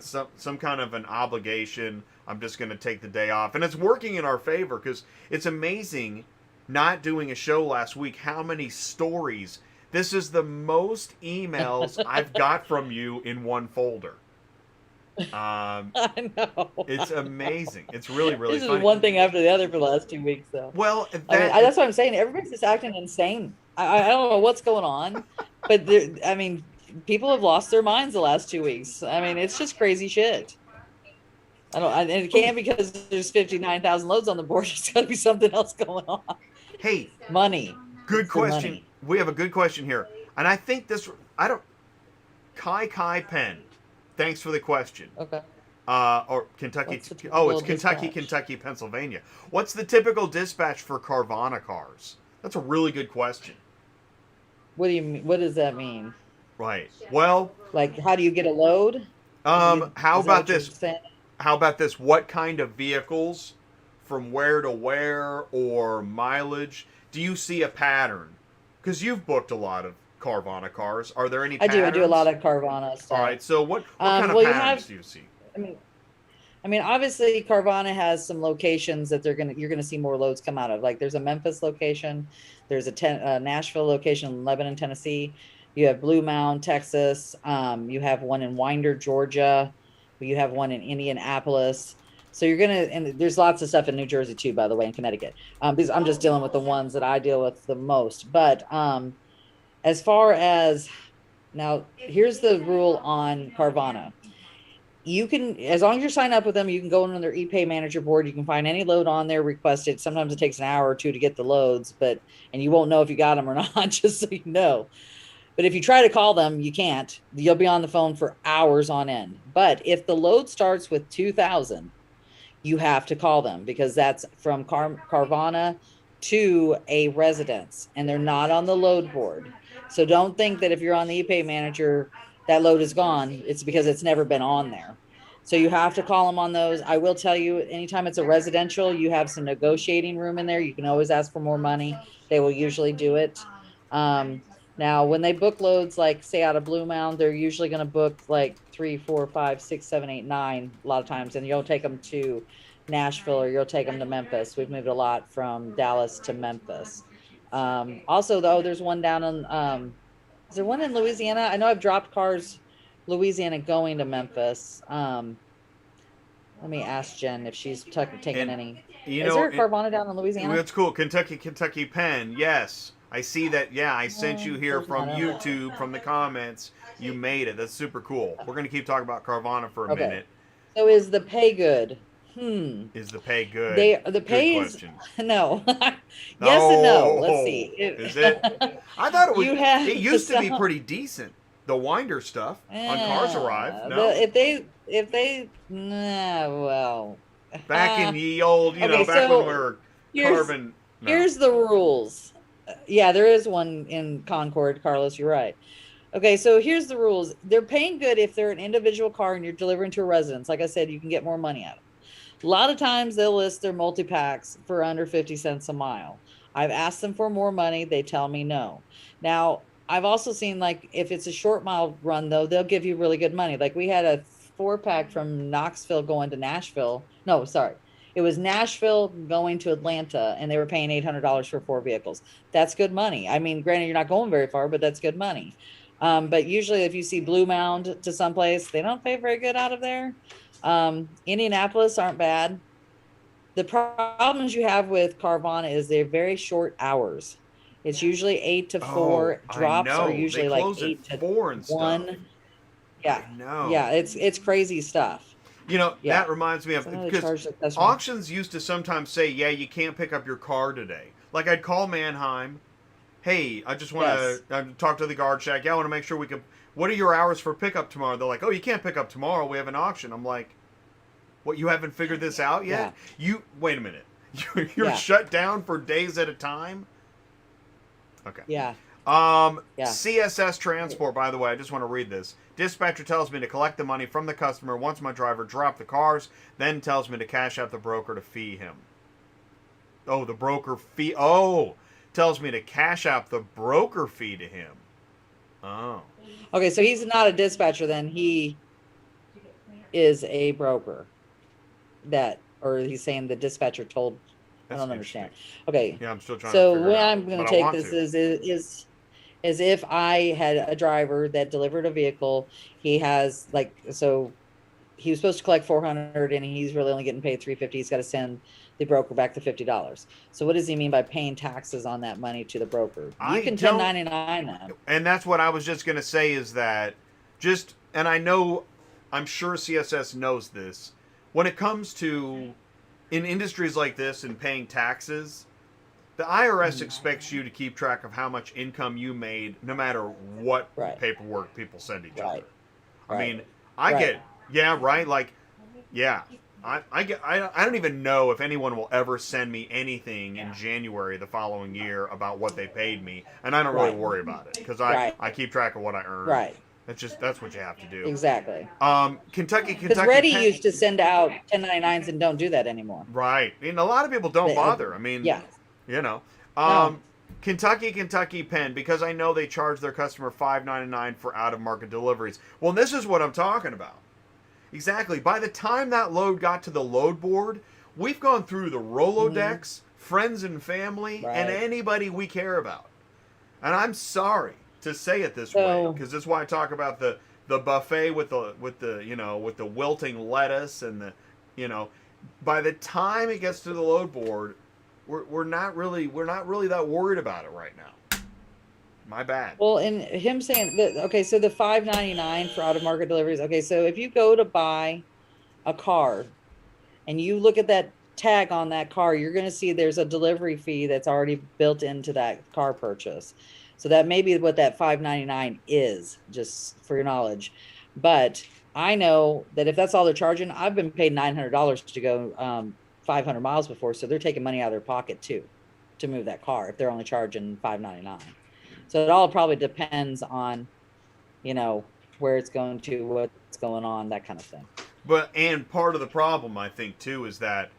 some kind of an obligation, I'm just going to take the day off, and it's working in our favor because it's amazing not doing a show last week how many stories. This is the most emails I've got from you in one folder. I know. It's amazing. It's really, really this funny. is one thing after the other for the last 2 weeks, though. Well, that's what I'm saying. Everybody's just acting insane. I don't know what's going on, but people have lost their minds the last 2 weeks. It's just crazy shit. And it can't because there's 59,000 loads on the board. There's got to be something else going on. Hey, money. Good question. Money. We have a good question here, and I think Kai Penn. Thanks for the question. Okay. Or Kentucky. It's Kentucky, dispatch? Kentucky, Pennsylvania. What's the typical dispatch for Carvana cars? That's a really good question. What do you mean? What does that mean? Right. Well, like, how do you get a load? How about this? How about this? What kind of vehicles, from where to where, or mileage? Do you see a pattern? Because you've booked a lot of Carvana cars. Are there any patterns? I do a lot of Carvana stuff. All right. So what kind of patterns do you see? Obviously Carvana has some locations that you're gonna see more loads come out of. Like there's a Memphis location, there's a Nashville location in Lebanon, Tennessee. You have Blue Mound, Texas. You have one in Winder, Georgia. You have one in Indianapolis. So and there's lots of stuff in New Jersey too, by the way, in Connecticut. Because I'm just dealing with the ones that I deal with the most. But as far as now, here's the rule on Carvana. You can, as long as you're signed up with them, you can go on their ePay manager board. You can find any load on there, request it. Sometimes it takes an hour or two to get the loads, and you won't know if you got them or not, just so you know. But if you try to call them, you can't. You'll be on the phone for hours on end. But if the load starts with 2,000, you have to call them because that's from Carvana to a residence, and they're not on the load board. So don't think that if you're on the ePay manager, that load is gone. It's because it's never been on there. So you have to call them on those. I will tell you, anytime it's a residential, you have some negotiating room in there. You can always ask for more money. They will usually do it. Now, when they book loads, like say out of Blue Mound, they're usually going to book like 3, 4, 5, 6, 7, 8, 9 a lot of times. And you'll take them to Nashville or you'll take them to Memphis. We've moved a lot from Dallas to Memphis. Also, though, there's one down in, is there one in Louisiana? I know I've dropped cars Louisiana going to Memphis. Let me ask Jen if she's taken any. Is there a Carvana down in Louisiana? That's cool. Kentucky Penn. Yes. I see that. Yeah, I sent you here from YouTube, from the comments. You made it. That's super cool. We're going to keep talking about Carvana for a minute. So is the pay good Is the pay good? The Good pay is question. no. Yes and no. Let's Oh, see. is it? I thought it was. You It have used to be some. pretty decent. The Winder stuff on Cars Arrive. Yeah, No, if they nah, well, back in ye old, okay. back when we So were here's carving. No. here's the rules. Yeah, there is one in Concord, Carlos. You're right. Okay, so here's the rules. They're paying good if they're an individual car and you're delivering to a residence. Like I said, you can get more money out of them. A lot of times they'll list their multi-packs for under 50 cents a mile. I've asked them for more money. They tell me no. Now, I've also seen like if it's a short mile run though, they'll give you really good money. Like we had a 4-pack from Knoxville going to Nashville. No, sorry. It was Nashville going to Atlanta and they were paying $800 for 4 vehicles. That's good money. I mean, granted, you're not going very far, but that's good money. But usually if you see Blue Mound to someplace, they don't pay very good out of there. Indianapolis aren't bad. The problems you have with Carvana is they're very short hours. It's usually 8 to Oh, 4. I Drops are know. They usually like close at 8 to 4 and stuff. 1. I Yeah. know. Yeah, it's crazy stuff. Yeah. That reminds me of So I know they because charge the customer. auctions used to sometimes say, "Yeah, you can't pick up your car today." Like I'd call Manheim, "Hey, I just want Yes. to talk to the guard shack. Yeah, I want to make sure we can. What are your hours for pickup tomorrow?" They're like, "Oh, you can't pick up tomorrow. We have an auction." I'm like, "What? You haven't figured this out Yeah. yet? You wait a minute. You're Yeah. shut down for days at a time." Okay. Yeah. Yeah. CSS Transport, by the way, I just want to read this. Dispatcher tells me to collect the money from the customer once my driver dropped the cars, then tells me to cash out the broker to fee him. Oh, the broker fee. Oh, tells me to cash out the broker fee to him. Oh. Okay, so he's not a dispatcher then. He is a broker. Or he's saying the dispatcher told. I That's don't understand. interesting. Okay. Yeah, I'm still trying to So figure the it way out. I'm going But to I take want this to. is if I had a driver that delivered a vehicle, he has like so he was supposed to collect 400 and he's really only getting paid 350. He's got to send the broker back the $50. So what does he mean by paying taxes on that money to the broker? You can 1099 them. And that's what I was just going to say is that and I'm sure CSS knows this. When it comes to in industries like this and paying taxes, the IRS expects you to keep track of how much income you made no matter what Right. paperwork people send each Right. other. I Right. mean, I Right. get, yeah, right? Like, yeah. I don't even know if anyone will ever send me anything in January the following year about what they paid me, and I don't really Right. worry about it because Right. I keep track of what I earn. Right. That's what you have to do. Exactly. Kentucky, Because Reddy Penn- used to send out 1099s and don't do that anymore. Right. And a lot of people don't bother. I mean, Yeah. you know. No. Kentucky Penn, because I know they charge their customer $5.99 for out of market deliveries. Well, this is what I'm talking about. Exactly. By the time that load got to the load board, we've gone through the Rolodex, friends and family, and Right. anybody we care about. And I'm sorry to say it this way, So- because this is why I talk about the buffet with the wilting lettuce and by the time it gets to the load board, we're not really that worried about it right now. My bad. Well, and him saying that, okay, so the $5.99 for out of market deliveries. Okay, so if you go to buy a car and you look at that tag on that car, you're going to see there's a delivery fee that's already built into that car purchase. So that may be what that $5.99 is, just for your knowledge. But I know that if that's all they're charging, I've been paid $900 to go 500 miles before, so they're taking money out of their pocket too to move that car if they're only charging $5.99. So it all probably depends on, where it's going to, what's going on, that kind of thing. And part of the problem, I think, too, is that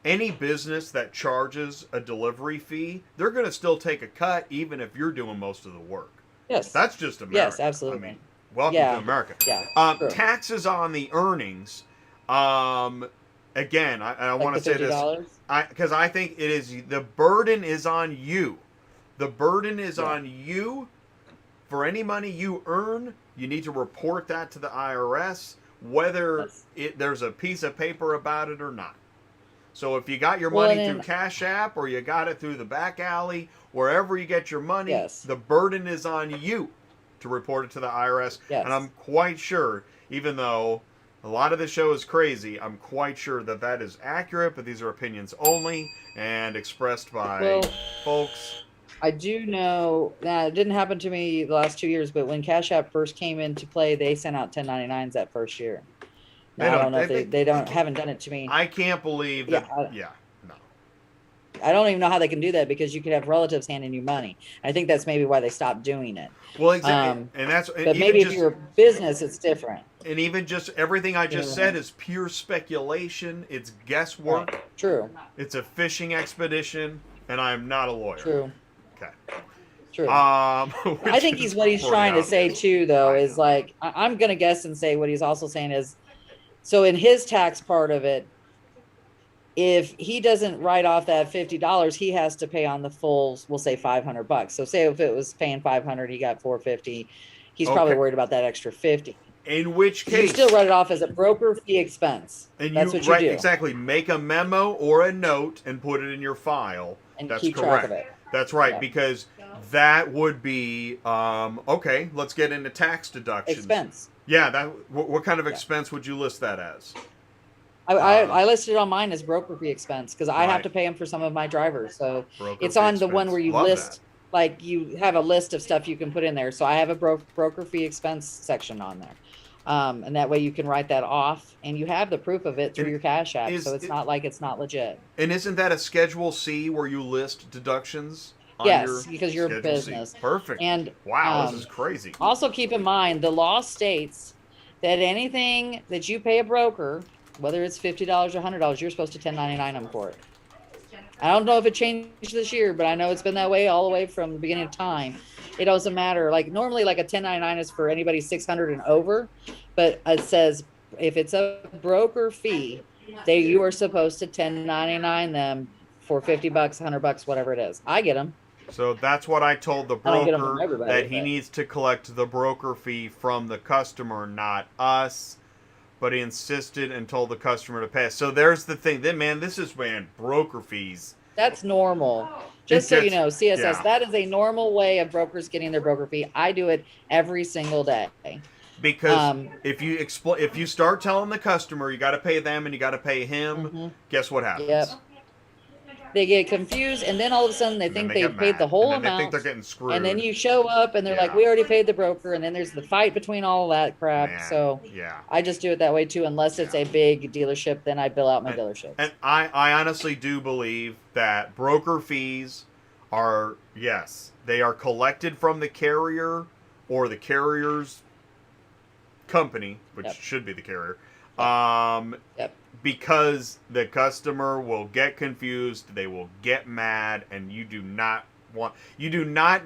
any business that charges a delivery fee, they're going to still take a cut even if you're doing most of the work. Yes. That's just America. Yes, absolutely. I mean, welcome to America. Yeah. True. Taxes on the earnings. Again, I Like want to the say this $50? because I think it is the burden is on you. The burden is Yeah. on you. For any money you earn, you need to report that to the IRS, whether Yes. there's a piece of paper about it or not. So if you got your Well, money and through Cash App or you got it through the back alley, wherever you get your money, Yes. the burden is on you to report it to the IRS. Yes. And I'm quite sure, even though A lot of the show is crazy. I'm quite sure that that is accurate, but these are opinions only and expressed by Well, folks. I do know that it didn't happen to me the last 2 years, but when Cash App first came into play, they sent out 1099s that first year. Now, I don't know if they haven't done it to me. I can't believe that. Yeah, no. I don't even know how they can do that because you could have relatives handing you money. I think that's maybe why they stopped doing it. Well, exactly, and that's. But maybe if you're a business, it's different. And even just everything I just said is pure speculation. It's guesswork. Right. True. It's a fishing expedition, and I'm not a lawyer. True. Okay. True. I think what he's trying to say too, though, is like I'm gonna guess and say what he's also saying is, so in his tax part of it, if he doesn't write off that $50, he has to pay on the full, we'll say $500. So say if it was paying $500, he got $450. He's probably worried about that extra $50. In which case, you still write it off as a broker fee expense. And that's what you do. Exactly. Make a memo or a note and put it in your file. And that's keep correct. track of it. That's right, because that would be okay. Let's get into tax deductions. Expense. Yeah. That. What kind of expense would you list that as? I listed it on mine as broker fee expense because I have to pay them for some of my drivers. So it's on the one where you list, like you have a list of stuff you can put in there. So I have a broker fee expense section on there. And that way you can write that off and you have the proof of it through your Cash App. So it's not like it's not legit. And isn't that a Schedule C where you list deductions? Yes, because you're a business. Perfect. And wow, this is crazy. Also keep in mind, the law states that anything that you pay a broker, whether it's $50 or $100, you're supposed to 1099 them for it. I don't know if it changed this year, but I know it's been that way all the way from the beginning of time. It doesn't matter. Like normally, like a 1099 is for anybody 600 and over, but it says if it's a broker fee, you are supposed to 1099 them for $50, $100, whatever it is. I get them. So that's what I told the broker, that he needs to collect the broker fee from the customer, not us. But he insisted and told the customer to pay us. So there's the thing. Then, man, this is, broker fees. That's normal. Just so you know, CSS, that is a normal way of brokers getting their broker fee. I do it every single day. Because if you start telling the customer you got to pay them and you got to pay him, guess what happens? Yep. They get confused, and then all of a sudden they think they've paid the whole amount. They think they're getting screwed. And then you show up, and they're like, "We already paid the broker," and then there's the fight between all of that crap. Man, so I just do it that way too, unless it's a big dealership. Then I bill out my dealerships. And I honestly do believe that broker fees are they are collected from the carrier or the carrier's company, which should be the carrier. Because the customer will get confused, they will get mad, and you do not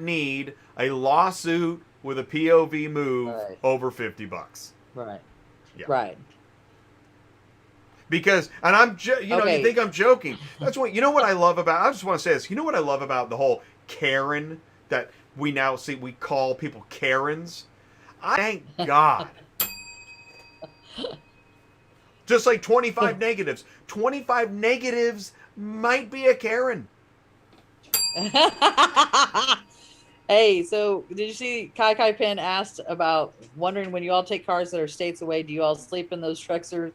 need a lawsuit with a POV move over $50. Right. Yeah. Right. Because, and you think I'm joking. That's what, what I love about, I just want to say this, you know what I love about the whole Karen that we now see, we call people Karens? Thank God. Just like 25 negatives. 25 negatives might be a Karen. Hey, so did you see Kai Kai Pin asked about wondering when you all take cars that are states away, do you all sleep in those trucks or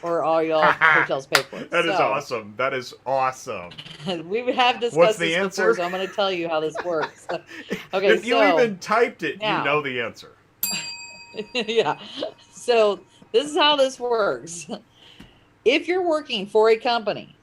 are y'all hotels paid for? That is awesome. That is awesome. We have discussed this before, so I'm going to tell you how this works. Okay, if you even typed it, you know the answer. Yeah. So this is how this works. If you're working for a company,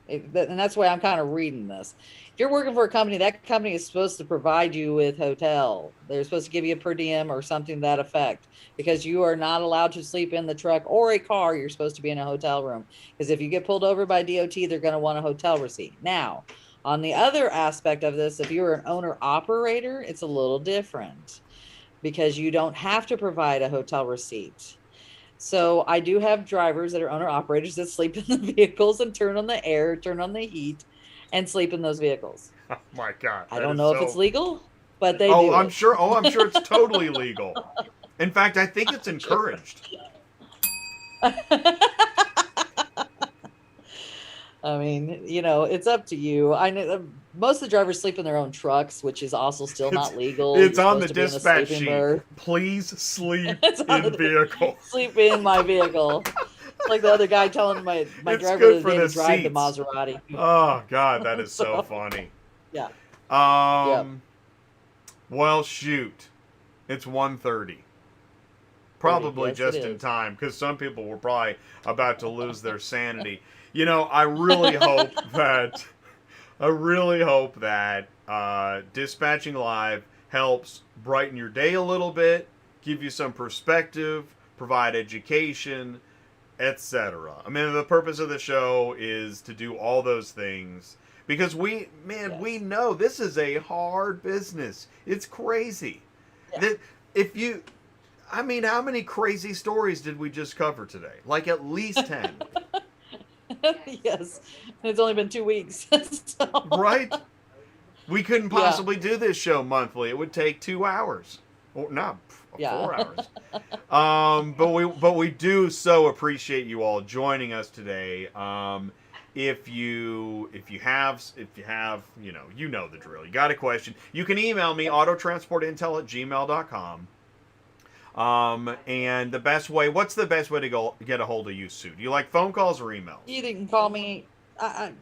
and that's why I'm kind of reading this. If you're working for a company, that company is supposed to provide you with hotel. They're supposed to give you a per diem or something to that effect, because you are not allowed to sleep in the truck or a car. You're supposed to be in a hotel room, because if you get pulled over by DOT, they're going to want a hotel receipt. Now, on the other aspect of this, if you're an owner operator, it's a little different, because you don't have to provide a hotel receipt. So I do have drivers that are owner operators that sleep in the vehicles and turn on the air, turn on the heat, and sleep in those vehicles. Oh my God. I don't know if it's legal, but they do. I'm sure it's totally legal. In fact, I think it's encouraged. I mean, it's up to you. I know most of the drivers sleep in their own trucks, which is also still It's not legal. it's You're on supposed the to be in a dispatch sleeping sheet. berth. Please sleep It's on in the vehicle. sleep in my vehicle. It's like the other guy telling my It's driver the good other for day the to drive the seats. Maserati. Oh God, that is so So funny. yeah, yep. Um, well, shoot, it's 1:30. 30. Probably Yes, it just in is. time because some people were probably about to lose their sanity. I really hope that dispatching live helps brighten your day a little bit, give you some perspective, provide education, etc. I mean, the purpose of the show is to do all those things because we Yes. know this is a hard business. It's crazy. Yeah. That if you I mean, how many crazy stories did we just cover today? Like at least 10. Yes. And it's only been 2 weeks. So Right? We couldn't yeah. possibly do this show monthly. It would take 2 hours. Or not Yeah. 4 hours. But we do so appreciate you all joining us today. If you have, you know the drill. You got a question, you can email me autotransportintel@gmail.com. And what's the best way to get a hold of you, Sue? Do you like phone calls or emails? You can call me.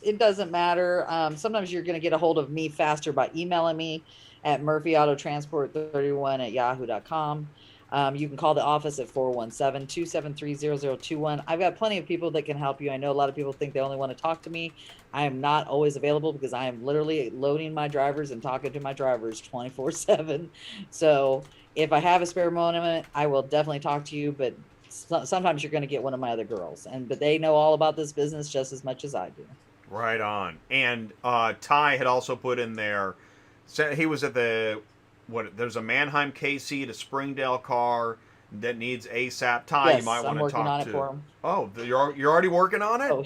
It doesn't matter. Sometimes you're going to get a hold of me faster by emailing me at murphyautotransport31@yahoo.com. You can call the office at 417-273-0021. I've got plenty of people that can help you. I know a lot of people think they only want to talk to me. I am not always available because I am literally loading my drivers and talking to my drivers 24/7. So if I have a spare moment, I will definitely talk to you, but sometimes you're going to get one of my other girls, but they know all about this business just as much as I do. Right on. And Ty had also put in there, said he was at there's a Mannheim KC to Springdale car that needs ASAP. Ty, you Yes, might want I'm to working talk on it to. for him. Oh, you're already working on it? Oh,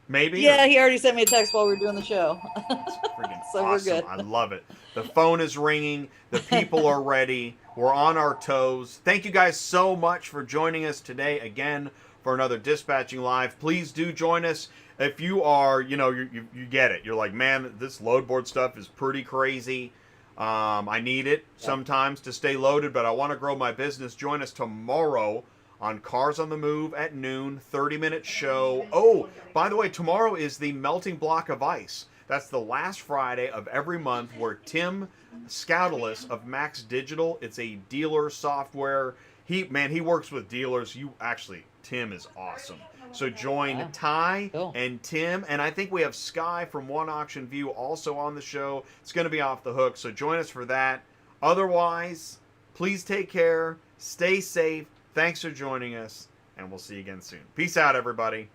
Maybe? Or yeah, he already sent me a text while we were doing the show. It's freaking So we're awesome. good. I love it. The phone is ringing. The people are ready. We're on our toes. Thank you guys so much for joining us today again for another Dispatching Live. Please do join us. If you are, you get it. You're like, man, this load board stuff is pretty crazy. I need it sometimes to stay loaded, but I want to grow my business. Join us tomorrow on Cars on the Move at noon, 30-minute show. Oh, by the way, tomorrow is the Melting Block of Ice. That's the last Friday of every month where Tim Scoutelis of Max Digital, it's a dealer software. He works with dealers. Tim is awesome. So join Wow. Ty Cool. and Tim, and I think we have Sky from One Auction View also on the show. It's going to be off the hook, so join us for that. Otherwise, please take care, stay safe. Thanks for joining us, and we'll see you again soon. Peace out, everybody.